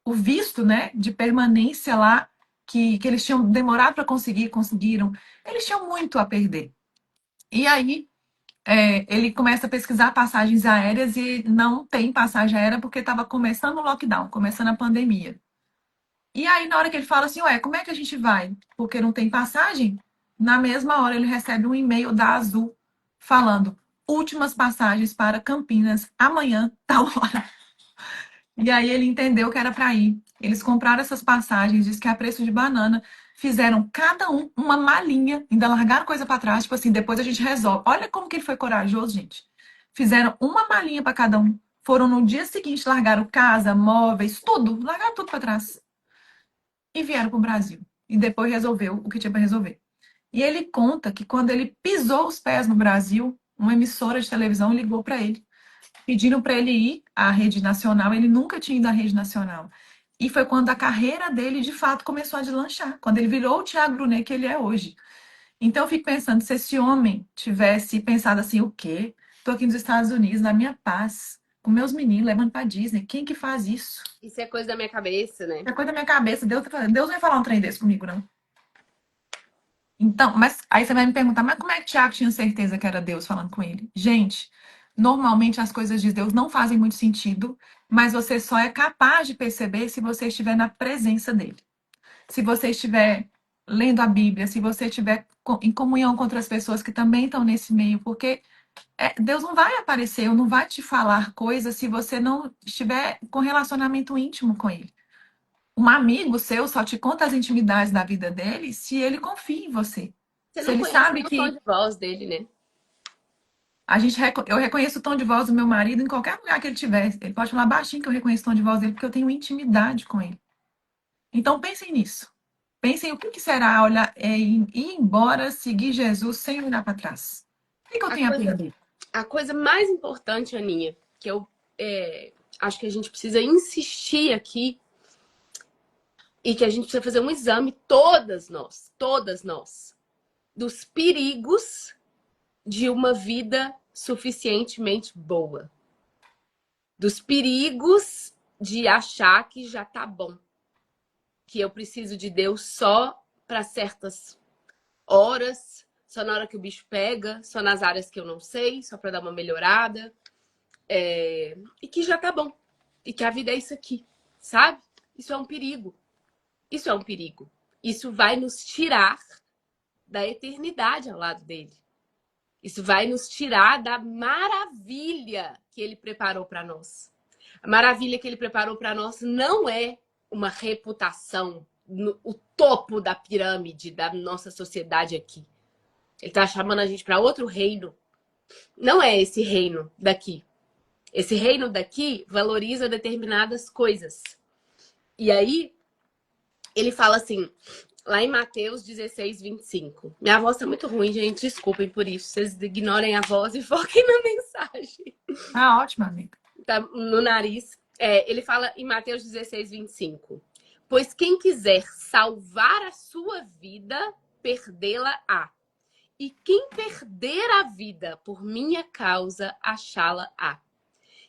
o visto, né, de permanência lá, que eles tinham demorado para conseguir, conseguiram. Eles tinham muito a perder. E aí ele começa a pesquisar passagens aéreas e não tem passagem aérea porque estava começando o lockdown, começando a pandemia. E aí, na hora que ele fala assim, ué, como é que a gente vai? Porque não tem passagem? Na mesma hora, ele recebe um e-mail da Azul falando: últimas passagens para Campinas amanhã, tal hora. E aí ele entendeu que era para ir. Eles compraram essas passagens, diz que a preço de banana, fizeram cada um uma malinha, ainda largaram coisa para trás, tipo assim, depois a gente resolve. Olha como que ele foi corajoso, gente. Fizeram uma malinha para cada um. Foram no dia seguinte, largaram casa, móveis, tudo, largaram tudo para trás e vieram para o Brasil. E depois resolveu o que tinha para resolver. E ele conta que quando ele pisou os pés no Brasil, uma emissora de televisão ligou para ele pediram para ele ir à rede nacional, ele nunca tinha ido à rede nacional. E foi quando a carreira dele, de fato, começou a deslanchar, quando ele virou o Thiago Brunet que ele é hoje. Então, eu fico pensando, se esse homem tivesse pensado assim, o quê? Estou aqui nos Estados Unidos, na minha paz, com meus meninos, levando para Disney. Quem que faz isso? Isso é coisa da minha cabeça, né? É coisa da minha cabeça. Deus não vai falar um trem desse comigo, não. Então, mas aí você vai me perguntar, mas como é que Tiago tinha certeza que era Deus falando com ele? Gente, normalmente as coisas de Deus não fazem muito sentido, mas você só é capaz de perceber se você estiver na presença dele. Se você estiver lendo a Bíblia, se você estiver em comunhão com outras pessoas que também estão nesse meio, porque Deus não vai aparecer, ou não vai te falar coisas se você não estiver com relacionamento íntimo com ele. Um amigo seu só te conta as intimidades da vida dele se ele confia em você. Você Se não ele conhece sabe nem o tom que de voz dele, né? eu reconheço o tom de voz do meu marido em qualquer lugar que ele estiver. Ele pode falar baixinho que eu reconheço o tom de voz dele, porque eu tenho intimidade com ele. Então pensem nisso. Pensem o que será olhar, ir embora, seguir Jesus sem olhar para trás. O que eu A tenho a coisa, perder? a coisa mais importante, Aninha, que eu acho que a gente precisa insistir aqui e que a gente precisa fazer um exame, todas nós, dos perigos de uma vida suficientemente boa. Dos perigos de achar que já tá bom. Que eu preciso de Deus só para certas horas, só na hora que o bicho pega, só nas áreas que eu não sei, só para dar uma melhorada. E que já tá bom. E que a vida é isso aqui, sabe? Isso é um perigo. Isso é um perigo. Isso vai nos tirar da eternidade ao lado dele. Isso vai nos tirar da maravilha que ele preparou para nós. A maravilha que ele preparou para nós não é uma reputação, o topo da pirâmide da nossa sociedade aqui. Ele está chamando a gente para outro reino. Não é esse reino daqui. Esse reino daqui valoriza determinadas coisas. E aí, ele fala assim, lá em Mateus 16, 25. Minha voz tá muito ruim, gente. Desculpem por isso. Vocês ignorem a voz e foquem na mensagem. Ah, ótimo, amiga. Tá no nariz. Ele fala em Mateus 16, 25. Pois quem quiser salvar a sua vida, perdê-la-á. E quem perder a vida por minha causa, achá-la-á.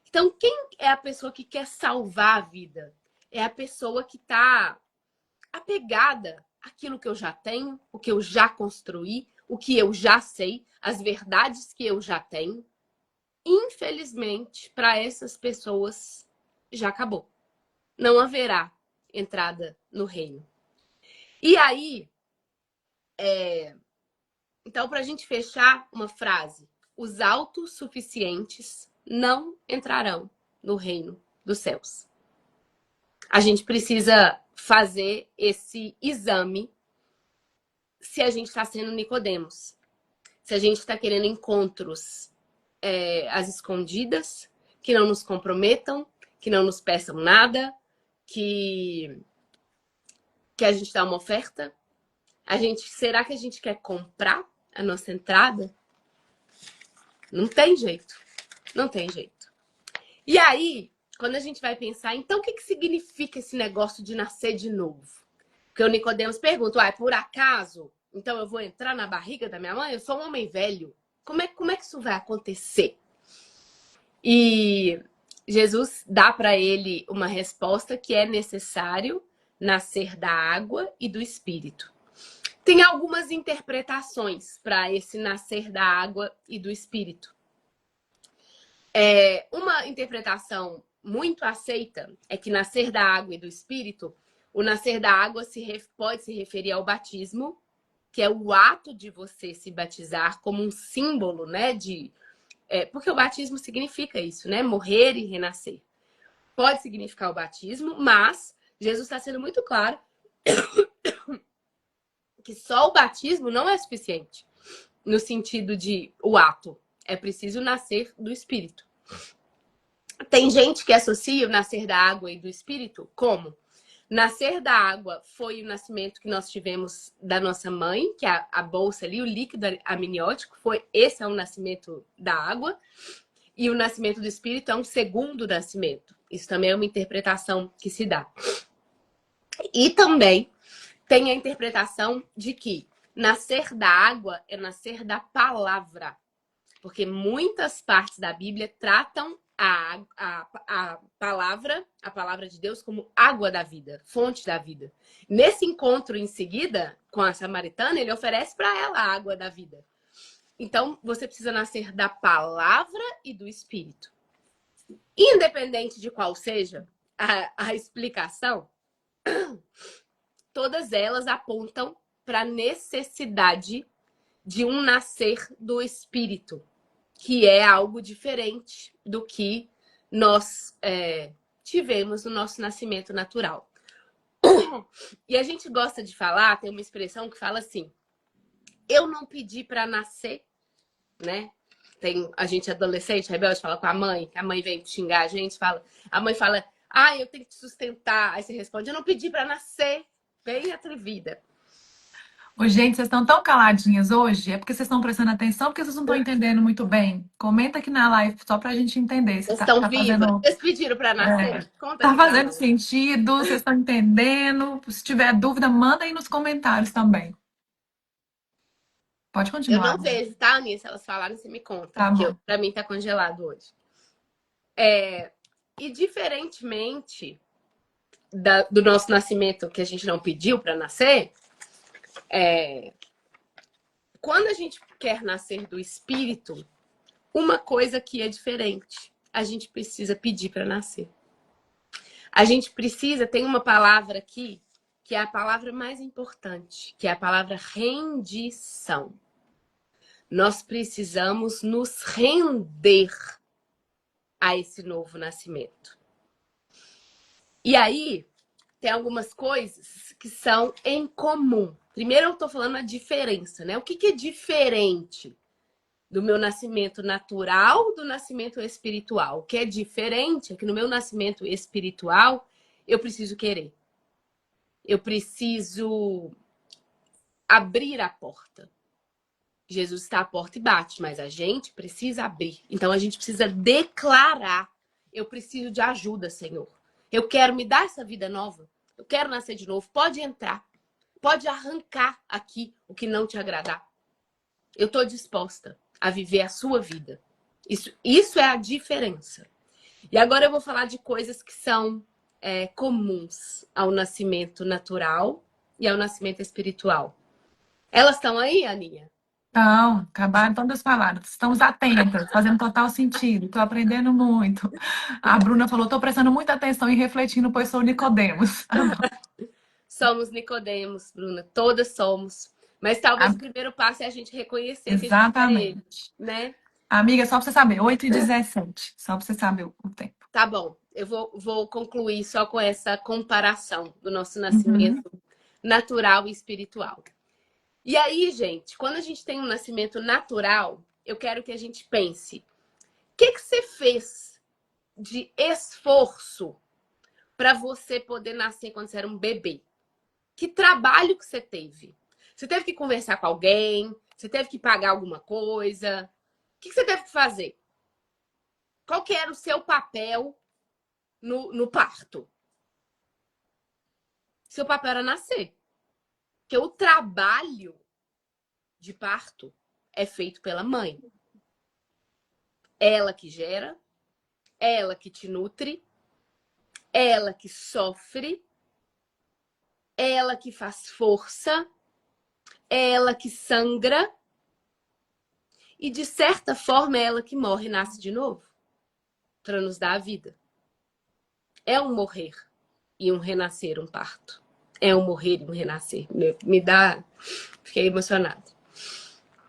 Então, quem é a pessoa que quer salvar a vida? É a pessoa que está apegada àquilo que eu já tenho, o que eu já construí, o que eu já sei, as verdades que eu já tenho. Infelizmente, para essas pessoas, já acabou. Não haverá entrada no reino. E aí, então, para a gente fechar uma frase, os autossuficientes não entrarão no reino dos céus. A gente precisa fazer esse exame se a gente está sendo Nicodemos. Se a gente está querendo encontros às escondidas, que não nos comprometam, que não nos peçam nada, que a gente dá uma oferta. Será que a gente quer comprar a nossa entrada? Não tem jeito. Não tem jeito. E aí, quando a gente vai pensar, então o que significa esse negócio de nascer de novo? Porque o Nicodemos pergunta, por acaso, então eu vou entrar na barriga da minha mãe? Eu sou um homem velho. Como é que isso vai acontecer? E Jesus dá para ele uma resposta que é necessário nascer da água e do Espírito. Tem algumas interpretações para esse nascer da água e do Espírito. Uma interpretação muito aceita é que nascer da água e do Espírito, o nascer da água pode se referir ao batismo, que é o ato de você se batizar como um símbolo, né? Porque o batismo significa isso, né? Morrer e renascer. Pode significar o batismo, mas Jesus está sendo muito claro que só o batismo não é suficiente no sentido de o ato. É preciso nascer do Espírito. Tem gente que associa o nascer da água e do Espírito como? Nascer da água foi o nascimento que nós tivemos da nossa mãe, que é a bolsa ali, o líquido amniótico, esse é o nascimento da água. E o nascimento do Espírito é um segundo nascimento. Isso também é uma interpretação que se dá. E também tem a interpretação de que nascer da água é nascer da palavra. Porque muitas partes da Bíblia tratam a palavra de Deus como água da vida, fonte da vida. Nesse encontro em seguida com a samaritana, ele oferece para ela a água da vida. Então, você precisa nascer da palavra e do Espírito. Independente de qual seja a explicação, todas elas apontam para a necessidade de um nascer do Espírito, que é algo diferente do que nós tivemos no nosso nascimento natural. E a gente gosta de falar, tem uma expressão que fala assim, eu não pedi para nascer, né? A gente adolescente, rebelde, fala com a mãe vem xingar a mãe fala, eu tenho que te sustentar. Aí você responde, eu não pedi para nascer, bem atrevida. Ô, gente, vocês estão tão caladinhas hoje? É porque vocês estão prestando atenção, porque vocês não estão entendendo muito bem. Comenta aqui na live, só pra gente entender se Vocês tá, estão tá vivas? fazendo, Vocês pediram para nascer? Conta tá aqui para fazendo nós. sentido, vocês estão entendendo. Se tiver dúvida, manda aí nos comentários também. Pode Eu continuar, não amiga. vejo, tá, Aninha? Se elas falarem, você me conta. Tá Que bom. para mim tá congelado hoje. E diferentemente do nosso nascimento, que a gente não pediu para nascer, quando a gente quer nascer do espírito, uma coisa que é diferente. A gente precisa pedir para nascer. A gente precisa, tem uma palavra aqui, que é a palavra mais importante, que é a palavra rendição. Nós precisamos nos render a esse novo nascimento. E aí, tem algumas coisas que são em comum. Primeiro eu tô falando a diferença, né? O que é diferente do meu nascimento natural do nascimento espiritual? O que é diferente é que no meu nascimento espiritual, eu preciso querer. Eu preciso abrir a porta. Jesus está à porta e bate, mas a gente precisa abrir. Então a gente precisa declarar: eu preciso de ajuda, Senhor. Eu quero me dar essa vida nova. Eu quero nascer de novo. Pode entrar. Pode arrancar aqui o que não te agradar. Eu estou disposta a viver a sua vida. Isso é a diferença. E agora eu vou falar de coisas que são comuns ao nascimento natural e ao nascimento espiritual. Elas estão aí, Aninha? Então, acabaram todas faladas. Estamos atentas, fazendo total sentido. Estou aprendendo muito. A Bruna falou: estou prestando muita atenção e refletindo, pois sou Nicodemos. Somos Nicodemos, Bruna. Todas somos. Mas talvez Ah, o primeiro passo é a gente reconhecer que a gente é ele, exatamente. né? Amiga, só para você saber, 8h17. Só para você saber o tempo. Tá bom. Eu vou concluir só com essa comparação do nosso Uhum. nascimento natural e espiritual. E aí, gente, quando a gente tem um nascimento natural, eu quero que a gente pense: o que você fez de esforço para você poder nascer quando você era um bebê? Que trabalho que você teve? Você teve que conversar com alguém? Você teve que pagar alguma coisa? O que você teve que fazer? Qual que era o seu papel no parto? Seu papel era nascer. Porque o trabalho de parto é feito pela mãe. Ela que gera, ela que te nutre, ela que sofre, ela que faz força, ela que sangra e, de certa forma, é ela que morre e nasce de novo para nos dar a vida. É um morrer e um renascer, um parto. É um morrer e um renascer. Me dá... Fiquei emocionada.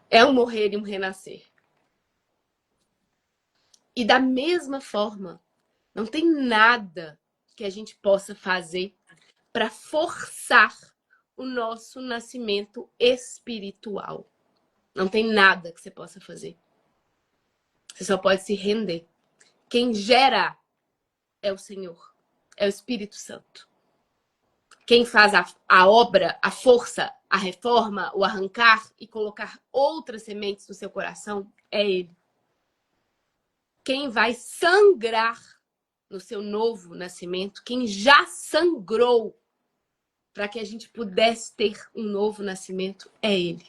É um morrer e um renascer. E da mesma forma, não tem nada que a gente possa fazer para forçar o nosso nascimento espiritual. Não tem nada que você possa fazer. Você só pode se render. Quem gera é o Senhor, é o Espírito Santo. Quem faz a obra, a força, a reforma, o arrancar e colocar outras sementes no seu coração é Ele. Quem vai sangrar no seu novo nascimento, quem já sangrou para que a gente pudesse ter um novo nascimento, é Ele.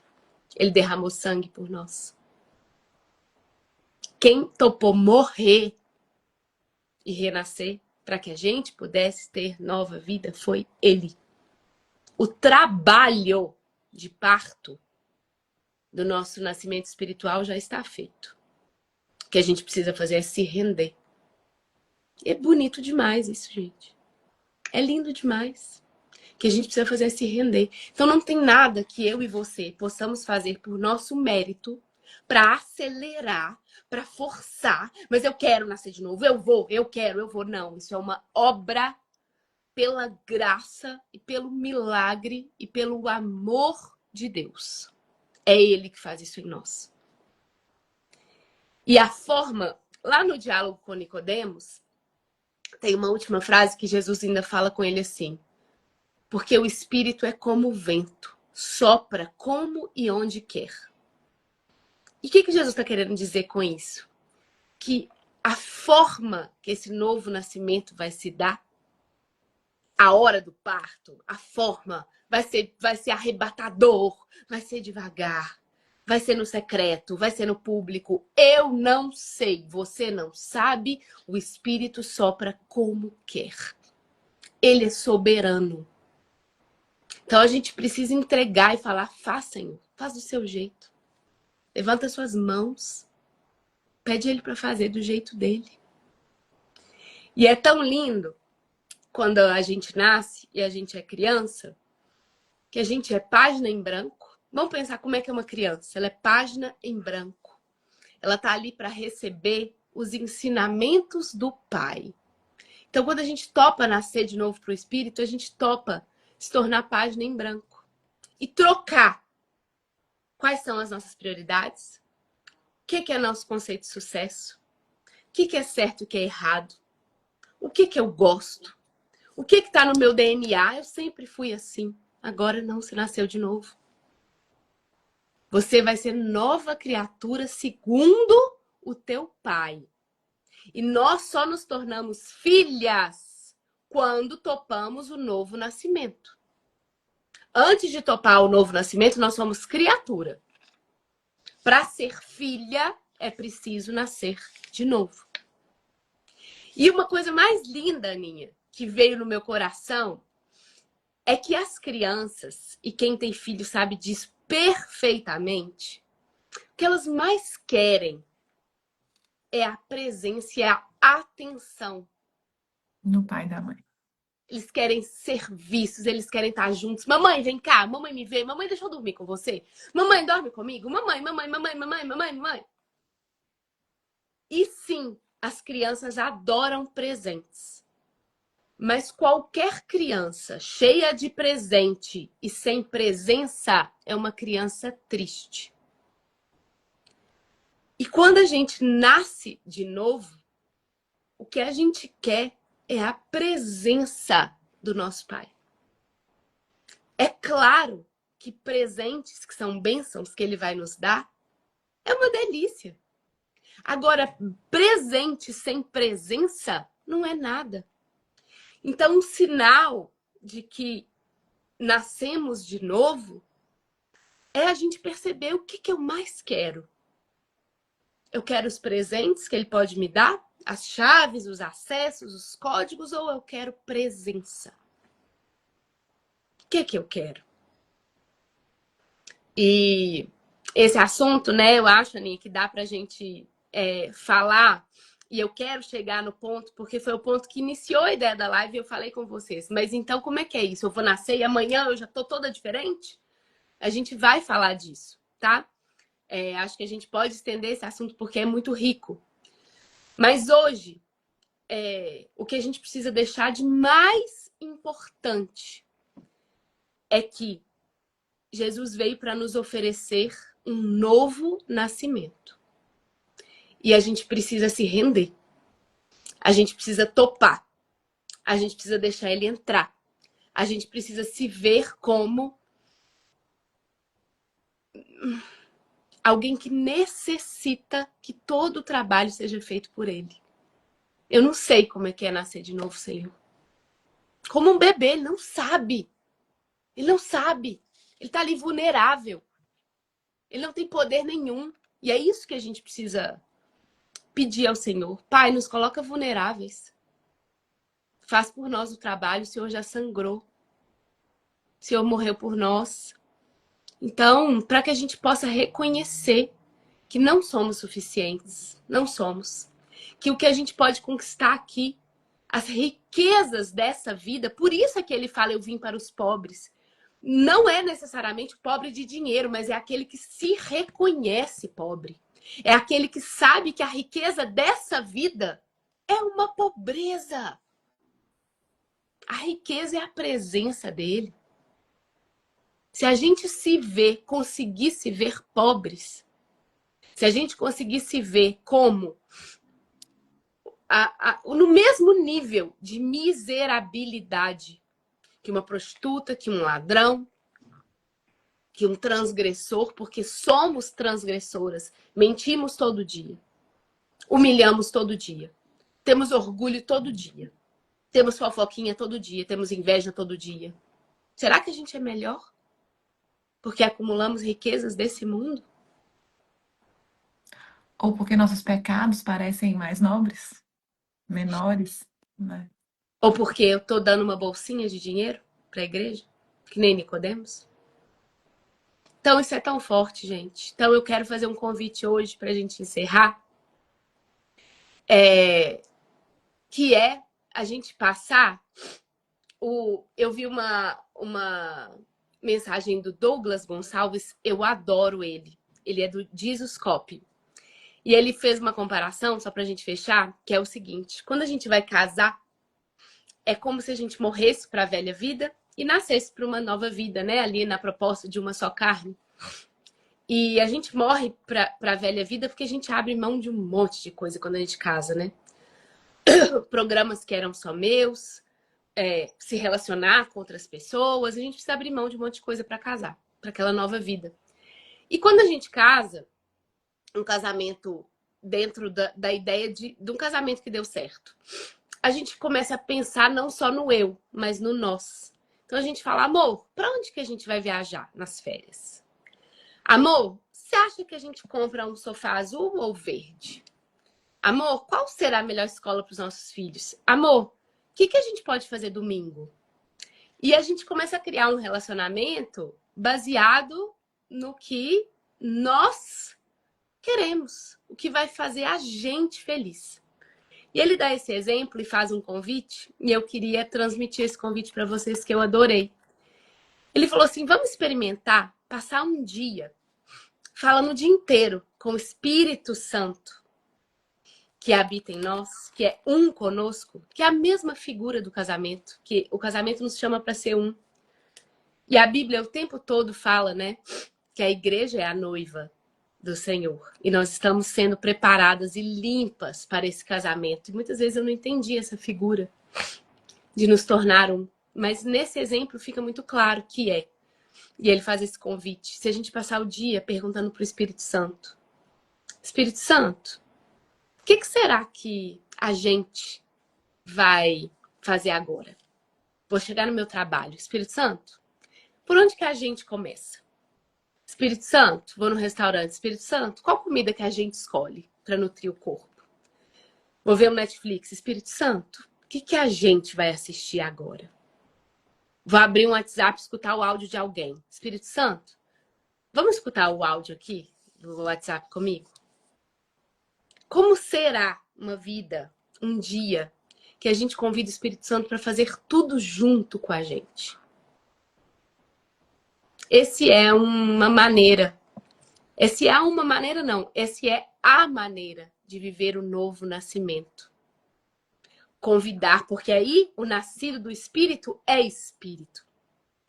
Ele derramou sangue por nós. Quem topou morrer e renascer para que a gente pudesse ter nova vida foi Ele. O trabalho de parto do nosso nascimento espiritual já está feito. O que a gente precisa fazer é se render. É bonito demais isso, gente. É lindo demais. O que a gente precisa fazer é se render. Então não tem nada que eu e você possamos fazer por nosso mérito para acelerar, para forçar. Mas eu quero nascer de novo. Eu vou, eu quero, eu vou. Não, isso é uma obra pela graça e pelo milagre e pelo amor de Deus. É Ele que faz isso em nós. E a forma, lá no diálogo com Nicodemos, tem uma última frase que Jesus ainda fala com ele assim: porque o Espírito é como o vento. sopra como e onde quer. E o que Jesus está querendo dizer com isso? Que a forma que esse novo nascimento vai se dar, a hora do parto, a forma vai ser arrebatador, vai ser devagar, vai ser no secreto, vai ser no público. Eu não sei, você não sabe, o Espírito sopra como quer. Ele é soberano. Então a gente precisa entregar e falar, faz, Senhor, faz do seu jeito. Levanta suas mãos, pede ele para fazer do jeito dele. E é tão lindo quando a gente nasce e a gente é criança, que a gente é página em branco. Vamos pensar como é que é uma criança. Ela é página em branco. Ela tá ali para receber os ensinamentos do pai. Então, quando a gente topa nascer de novo para o Espírito, a gente topa se tornar página em branco. E trocar quais são as nossas prioridades, o que é nosso conceito de sucesso, o que é certo e o que é errado, o que eu gosto, o que está no meu DNA. Eu sempre fui assim. Agora não, se nasceu de novo. Você vai ser nova criatura segundo o teu pai. E nós só nos tornamos filhas quando topamos o novo nascimento. Antes de topar o novo nascimento, nós somos criatura. Para ser filha, é preciso nascer de novo. E uma coisa mais linda, Aninha, que veio no meu coração, é que as crianças, e quem tem filho sabe disso perfeitamente, o que elas mais querem é a presença e a atenção No pai e da mãe. Eles querem ser vistos, eles querem estar juntos. Mamãe, vem cá, mamãe me vê, mamãe, deixa eu dormir com você. Mamãe, dorme comigo. Mamãe, mamãe, mamãe, mamãe, mamãe, mamãe. E sim, as crianças adoram presentes. Mas qualquer criança cheia de presente e sem presença é uma criança triste. E quando a gente nasce de novo, o que a gente quer é a presença do nosso pai. É claro que presentes que são bênçãos que ele vai nos dar é uma delícia. Agora, presente sem presença não é nada. Então, um sinal de que nascemos de novo é a gente perceber o que eu mais quero. Eu quero os presentes que ele pode me dar, as chaves, os acessos, os códigos, ou eu quero presença? O que eu quero? E esse assunto, né, eu acho, Aninha, que dá pra gente falar, e eu quero chegar no ponto, porque foi o ponto que iniciou a ideia da live e eu falei com vocês. Mas então, como é que é isso? Eu vou nascer e amanhã eu já tô toda diferente? A gente vai falar disso, tá? Acho que a gente pode estender esse assunto porque é muito rico. Mas hoje, o que a gente precisa deixar de mais importante é que Jesus veio para nos oferecer um novo nascimento. E a gente precisa se render. A gente precisa topar. A gente precisa deixar ele entrar. A gente precisa se ver como alguém que necessita que todo o trabalho seja feito por ele. Eu não sei como é que é nascer de novo, Senhor. Como um bebê, ele não sabe. Ele não sabe. Ele está ali vulnerável. Ele não tem poder nenhum. E é isso que a gente precisa pedir ao Senhor. Pai, nos coloca vulneráveis. Faz por nós o trabalho. O Senhor já sangrou. O Senhor morreu por nós. Então, para que a gente possa reconhecer que não somos suficientes. Não somos. Que o que a gente pode conquistar aqui, as riquezas dessa vida, por isso é que ele fala, eu vim para os pobres. Não é necessariamente pobre de dinheiro, mas é aquele que se reconhece pobre. É aquele que sabe que a riqueza dessa vida é uma pobreza. A riqueza é a presença dele. Se a gente se ver, conseguir se ver pobres, se a gente conseguir se ver como no mesmo nível de miserabilidade que uma prostituta, que um ladrão, que um transgressor, porque somos transgressoras, mentimos todo dia, humilhamos todo dia, temos orgulho todo dia, temos fofoquinha todo dia, temos inveja todo dia. Será que a gente é melhor? Porque acumulamos riquezas desse mundo? Ou porque nossos pecados parecem mais nobres, menores, né? Ou porque eu tô dando uma bolsinha de dinheiro para a igreja? Que nem Nicodemos? Então isso é tão forte, gente. Então eu quero fazer um convite hoje para a gente encerrar, que é a gente passar eu vi uma mensagem do Douglas Gonçalves, eu adoro ele. Ele é do Jesuscope. E ele fez uma comparação, só pra gente fechar, que é o seguinte: quando a gente vai casar, é como se a gente morresse para a velha vida e nascesse para uma nova vida, né? Ali na proposta de uma só carne. E a gente morre para a velha vida porque a gente abre mão de um monte de coisa quando a gente casa, né? Programas que eram só meus, se relacionar com outras pessoas, a gente precisa abrir mão de um monte de coisa para casar, para aquela nova vida. E quando a gente casa, um casamento dentro da ideia de um casamento que deu certo, a gente começa a pensar não só no eu, mas no nós. Então a gente fala, amor, para onde que a gente vai viajar nas férias? Amor, você acha que a gente compra um sofá azul ou verde? Amor, qual será a melhor escola para os nossos filhos? Amor, o que a gente pode fazer domingo? E a gente começa a criar um relacionamento baseado no que nós queremos, o que vai fazer a gente feliz. E ele dá esse exemplo e faz um convite, e eu queria transmitir esse convite para vocês que eu adorei. Ele falou assim: vamos experimentar passar um dia falando o dia inteiro com o Espírito Santo que habita em nós, que é um conosco, que é a mesma figura do casamento, que o casamento nos chama para ser um. E a Bíblia o tempo todo fala, né, que a igreja é a noiva do Senhor. E nós estamos sendo preparadas e limpas para esse casamento. E muitas vezes eu não entendi essa figura de nos tornar um. Mas nesse exemplo fica muito claro que é. E ele faz esse convite. Se a gente passar o dia perguntando para o Espírito Santo: Espírito Santo, o que será que a gente vai fazer agora? Vou chegar no meu trabalho. Espírito Santo, por onde que a gente começa? Espírito Santo, vou no restaurante. Espírito Santo, qual comida que a gente escolhe para nutrir o corpo? Vou ver o Netflix. Espírito Santo, o que a gente vai assistir agora? Vou abrir um WhatsApp e escutar o áudio de alguém. Espírito Santo, vamos escutar o áudio aqui do WhatsApp comigo? Como será uma vida, um dia, que a gente convida o Espírito Santo para fazer tudo junto com a gente? Esse é uma maneira. Esse é uma maneira, não. Esse é a maneira de viver o novo nascimento. Convidar, porque aí o nascido do Espírito é Espírito.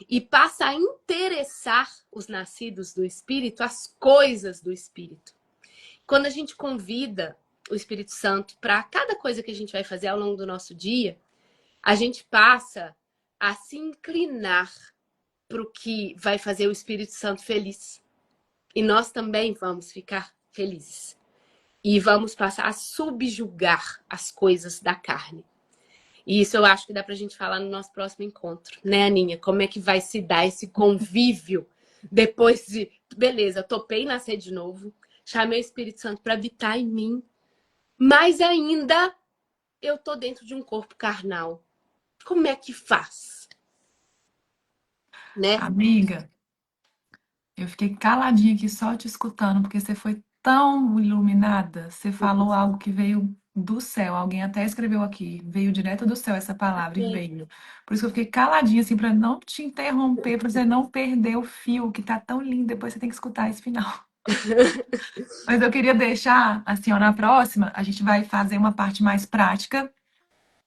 E passa a interessar os nascidos do Espírito as coisas do Espírito. Quando a gente convida o Espírito Santo para cada coisa que a gente vai fazer ao longo do nosso dia, a gente passa a se inclinar para o que vai fazer o Espírito Santo feliz. E nós também vamos ficar felizes. E vamos passar a subjugar as coisas da carne. E isso eu acho que dá pra gente falar no nosso próximo encontro, né, Aninha? Como é que vai se dar esse convívio depois de... Beleza, topei nascer de novo, chamei o Espírito Santo para habitar em mim, mas ainda eu tô dentro de um corpo carnal. Como é que faz? Né? Amiga, eu fiquei caladinha aqui só te escutando, porque você foi tão iluminada. Você falou algo que veio do céu. Alguém até escreveu aqui, veio direto do céu essa palavra e veio. Por isso que eu fiquei caladinha, assim, para não te interromper, para você não perder o fio, que tá tão lindo. Depois você tem que escutar esse final. Mas eu queria deixar, assim, ó, na próxima, a gente vai fazer uma parte mais prática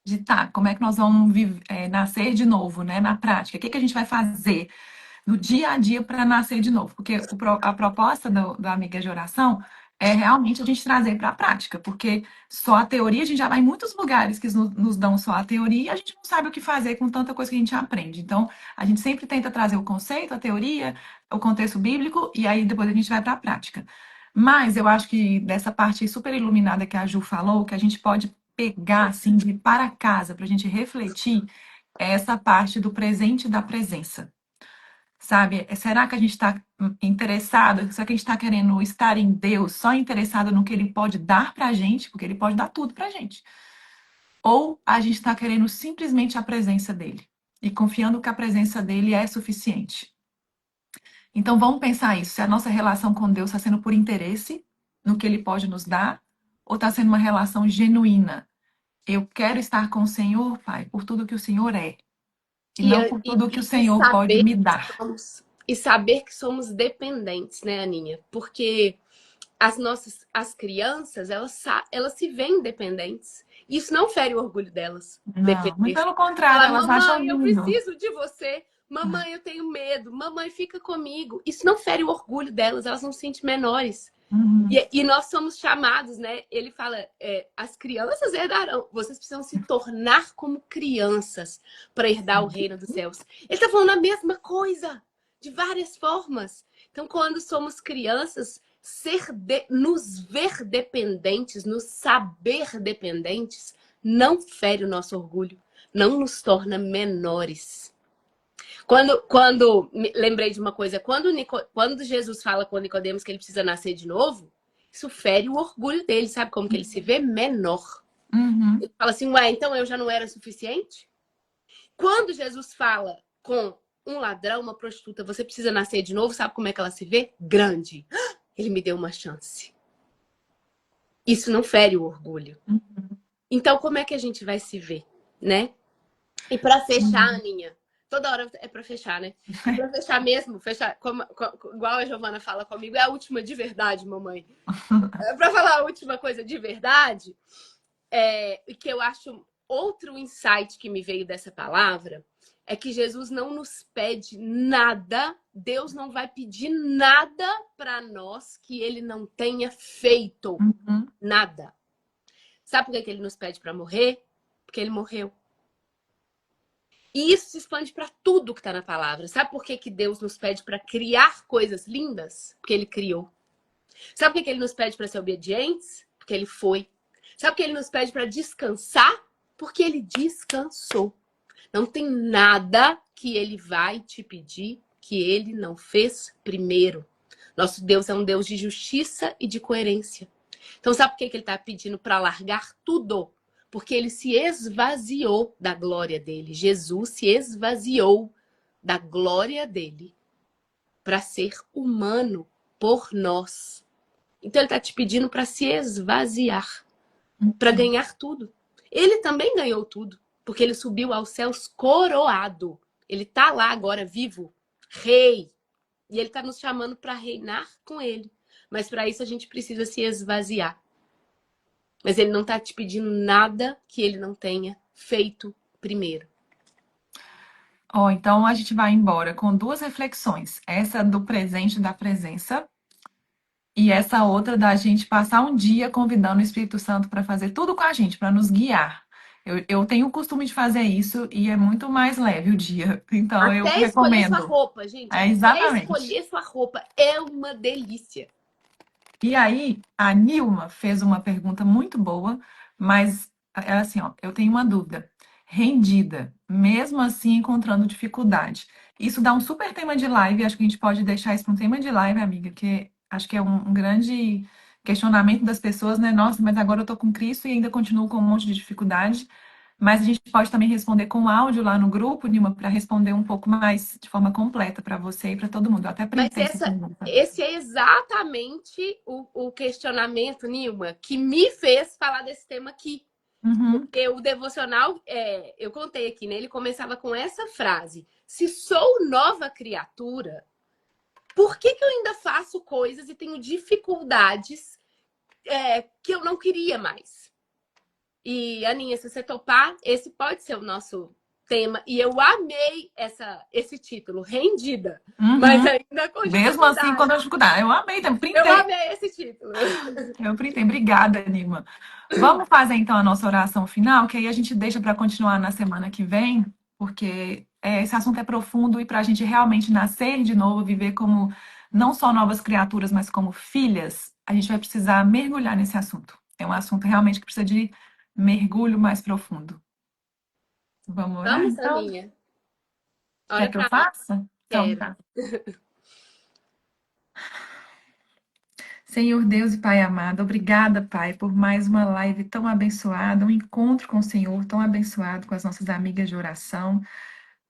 de como é que nós vamos nascer de novo, né? Na prática. O que a gente vai fazer no dia a dia para nascer de novo? Porque a proposta da amiga de oração é realmente a gente trazer para a prática, porque só a teoria, a gente já vai em muitos lugares que nos dão só a teoria e a gente não sabe o que fazer com tanta coisa que a gente aprende. Então, a gente sempre tenta trazer o conceito, a teoria, o contexto bíblico e aí depois a gente vai para a prática. Mas eu acho que dessa parte super iluminada que a Ju falou, que a gente pode pegar assim de ir para casa para a gente refletir é essa parte do presente e da presença. Sabe? Será que a gente está interessado? Será que a gente está querendo estar em Deus, só interessado no que Ele pode dar para a gente, porque Ele pode dar tudo para a gente? Ou a gente está querendo simplesmente a presença dEle e confiando que a presença dEle é suficiente? Então vamos pensar isso, se a nossa relação com Deus está sendo por interesse no que Ele pode nos dar, ou está sendo uma relação genuína? Eu quero estar com o Senhor, Pai, por tudo que o Senhor é, e E, não por tudo que o e Senhor pode me dar. saber que somos dependentes, né, Aninha? Porque as crianças, elas se veem dependentes. Isso não fere o orgulho delas, Não, muito depender. pelo contrário, Falar, elas acham mamãe, eu lindo. preciso de você. Mamãe, eu tenho medo. Mamãe, fica comigo. Isso não fere o orgulho delas, elas não se sentem menores. Uhum. E nós somos chamados, né? Ele fala, as crianças herdarão. Vocês precisam se tornar como crianças para herdar o reino dos céus. Ele está falando a mesma coisa, de várias formas. Então, quando somos crianças, nos ver dependentes, nos saber dependentes, não fere o nosso orgulho, não nos torna menores. Lembrei de uma coisa, quando Jesus fala com Nicodemos que ele precisa nascer de novo, isso fere o orgulho dele, sabe como que ele se vê menor. Uhum. Ele fala assim, ué, então eu já não era suficiente? Quando Jesus fala com um ladrão, uma prostituta, você precisa nascer de novo, sabe como é que ela se vê? Grande. Ele me deu uma chance. Isso não fere o orgulho. Uhum. Então, como é que a gente vai se ver, né? E para fechar, Aninha, toda hora é para fechar, né? E para fechar mesmo, igual a Giovana fala comigo, é a última de verdade, mamãe. Para falar a última coisa de verdade, que eu acho outro insight que me veio dessa palavra, é que Jesus não nos pede nada, Deus não vai pedir nada para nós que ele não tenha feito. Uhum. Nada. Sabe por que ele nos pede para morrer? Porque ele morreu. E isso se expande para tudo que está na palavra. Sabe por que Deus nos pede para criar coisas lindas? Porque ele criou. Sabe por que ele nos pede para ser obedientes? Porque ele foi. Sabe por que ele nos pede para descansar? Porque ele descansou. Não tem nada que ele vai te pedir que ele não fez primeiro. Nosso Deus é um Deus de justiça e de coerência. Então, sabe por que ele está pedindo para largar tudo? Porque ele se esvaziou da glória dele. Jesus se esvaziou da glória dele para ser humano por nós. Então, ele está te pedindo para se esvaziar, para ganhar tudo. Ele também ganhou tudo, porque ele subiu aos céus coroado. Ele está lá agora vivo, rei. E ele está nos chamando para reinar com ele. Mas para isso a gente precisa se esvaziar. Mas ele não está te pedindo nada que ele não tenha feito primeiro. Então a gente vai embora com duas reflexões. Essa do presente da presença e essa outra da gente passar um dia convidando o Espírito Santo para fazer tudo com a gente, para nos guiar. Eu tenho o costume de fazer isso e é muito mais leve o dia. Então eu Até escolher sua recomendo. roupa, gente. Até Exatamente. escolher sua roupa é uma delícia. E aí, a Nilma fez uma pergunta muito boa, mas é assim, ó, eu tenho uma dúvida. Rendida, mesmo assim encontrando dificuldade. Isso dá um super tema de live, acho que a gente pode deixar isso para um tema de live, amiga, que acho que é um grande questionamento das pessoas, né? Nossa, mas agora eu tô com Cristo e ainda continuo com um monte de dificuldade. Mas a gente pode também responder com áudio lá no grupo, Nilma, para responder um pouco mais de forma completa para você e para todo mundo. Eu até Mas printei essa pergunta. esse é exatamente o questionamento, Nilma, que me fez falar desse tema aqui. Uhum. Porque o devocional, eu contei aqui, né? Ele começava com essa frase: se sou nova criatura, por que eu ainda faço coisas e tenho dificuldades que eu não queria mais? E, Aninha, se você topar, esse pode ser o nosso tema e eu amei esse título, Rendida, mas Uhum. ainda com Mesmo assim, quando dificuldade. eu dificuldade, eu amei, também Eu printei. amei esse título. Eu printei. Obrigada, Nilma. Vamos fazer então a nossa oração final, que aí a gente deixa para continuar na semana que vem, porque esse assunto é profundo e para a gente realmente nascer de novo, viver como não só novas criaturas, mas como filhas, a gente vai precisar mergulhar nesse assunto. É um assunto realmente que precisa de mergulho mais profundo. Vamos orar, Vamos, então? Saminha. Quer Ora que eu pra nós. faça? Então Quero. tá. Senhor Deus e Pai amado, obrigada, Pai, por mais uma live tão abençoada, um encontro com o Senhor tão abençoado com as nossas amigas de oração.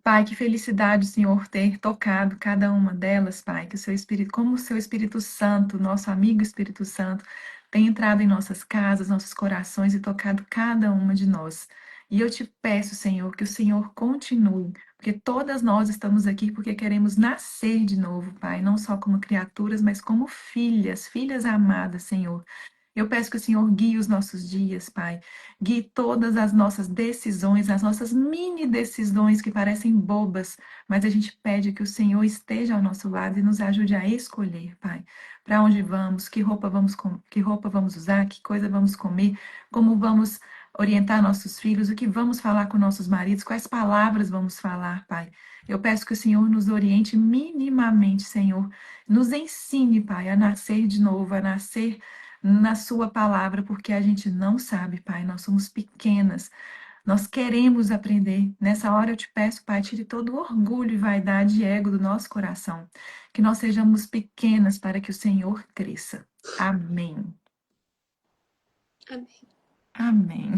Pai, que felicidade, Senhor, ter tocado cada uma delas, Pai, que o seu Espírito, como o seu Espírito Santo, nosso amigo Espírito Santo, tem entrado em nossas casas, nossos corações e tocado cada uma de nós. E eu te peço, Senhor, que o Senhor continue, porque todas nós estamos aqui porque queremos nascer de novo, Pai, não só como criaturas, mas como filhas, filhas amadas, Senhor. Eu peço que o Senhor guie os nossos dias, Pai. Guie todas as nossas decisões, as nossas mini decisões que parecem bobas, mas a gente pede que o Senhor esteja ao nosso lado e nos ajude a escolher, Pai. Para onde vamos, que roupa vamos usar, que coisa vamos comer, como vamos orientar nossos filhos, o que vamos falar com nossos maridos, quais palavras vamos falar, Pai. Eu peço que o Senhor nos oriente minimamente, Senhor. Nos ensine, Pai, a nascer de novo, a nascer na Sua palavra, porque a gente não sabe, Pai, nós somos pequenas, nós queremos aprender. Nessa hora eu te peço, Pai, tire todo o orgulho e vaidade e ego do nosso coração, que nós sejamos pequenas para que o Senhor cresça. Amém. Amém. Amém.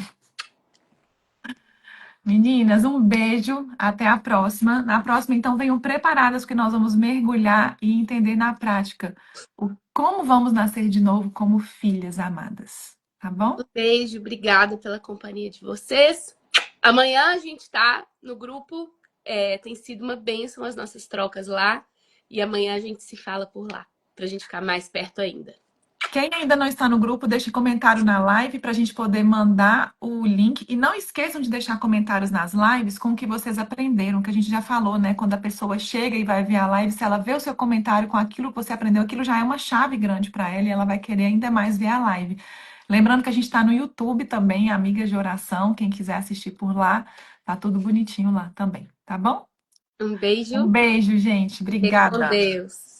Meninas, um beijo, até a próxima. Na próxima, então, venham preparadas, porque nós vamos mergulhar e entender na prática como vamos nascer de novo como filhas amadas. Tá bom? Um beijo, obrigada pela companhia de vocês. Amanhã a gente tá no grupo. Tem sido uma bênção as nossas trocas lá. E amanhã a gente se fala por lá, pra gente ficar mais perto ainda. Quem ainda não está no grupo, deixe comentário na live para a gente poder mandar o link. E não esqueçam de deixar comentários nas lives com o que vocês aprenderam, que a gente já falou, né? Quando a pessoa chega e vai ver a live, se ela vê o seu comentário com aquilo que você aprendeu, aquilo já é uma chave grande para ela e ela vai querer ainda mais ver a live. Lembrando que a gente está no YouTube também, Amigas de Oração. Quem quiser assistir por lá, tá tudo bonitinho lá também, tá bom? Um Um beijo. beijo, gente. Fique com Obrigada. Deus.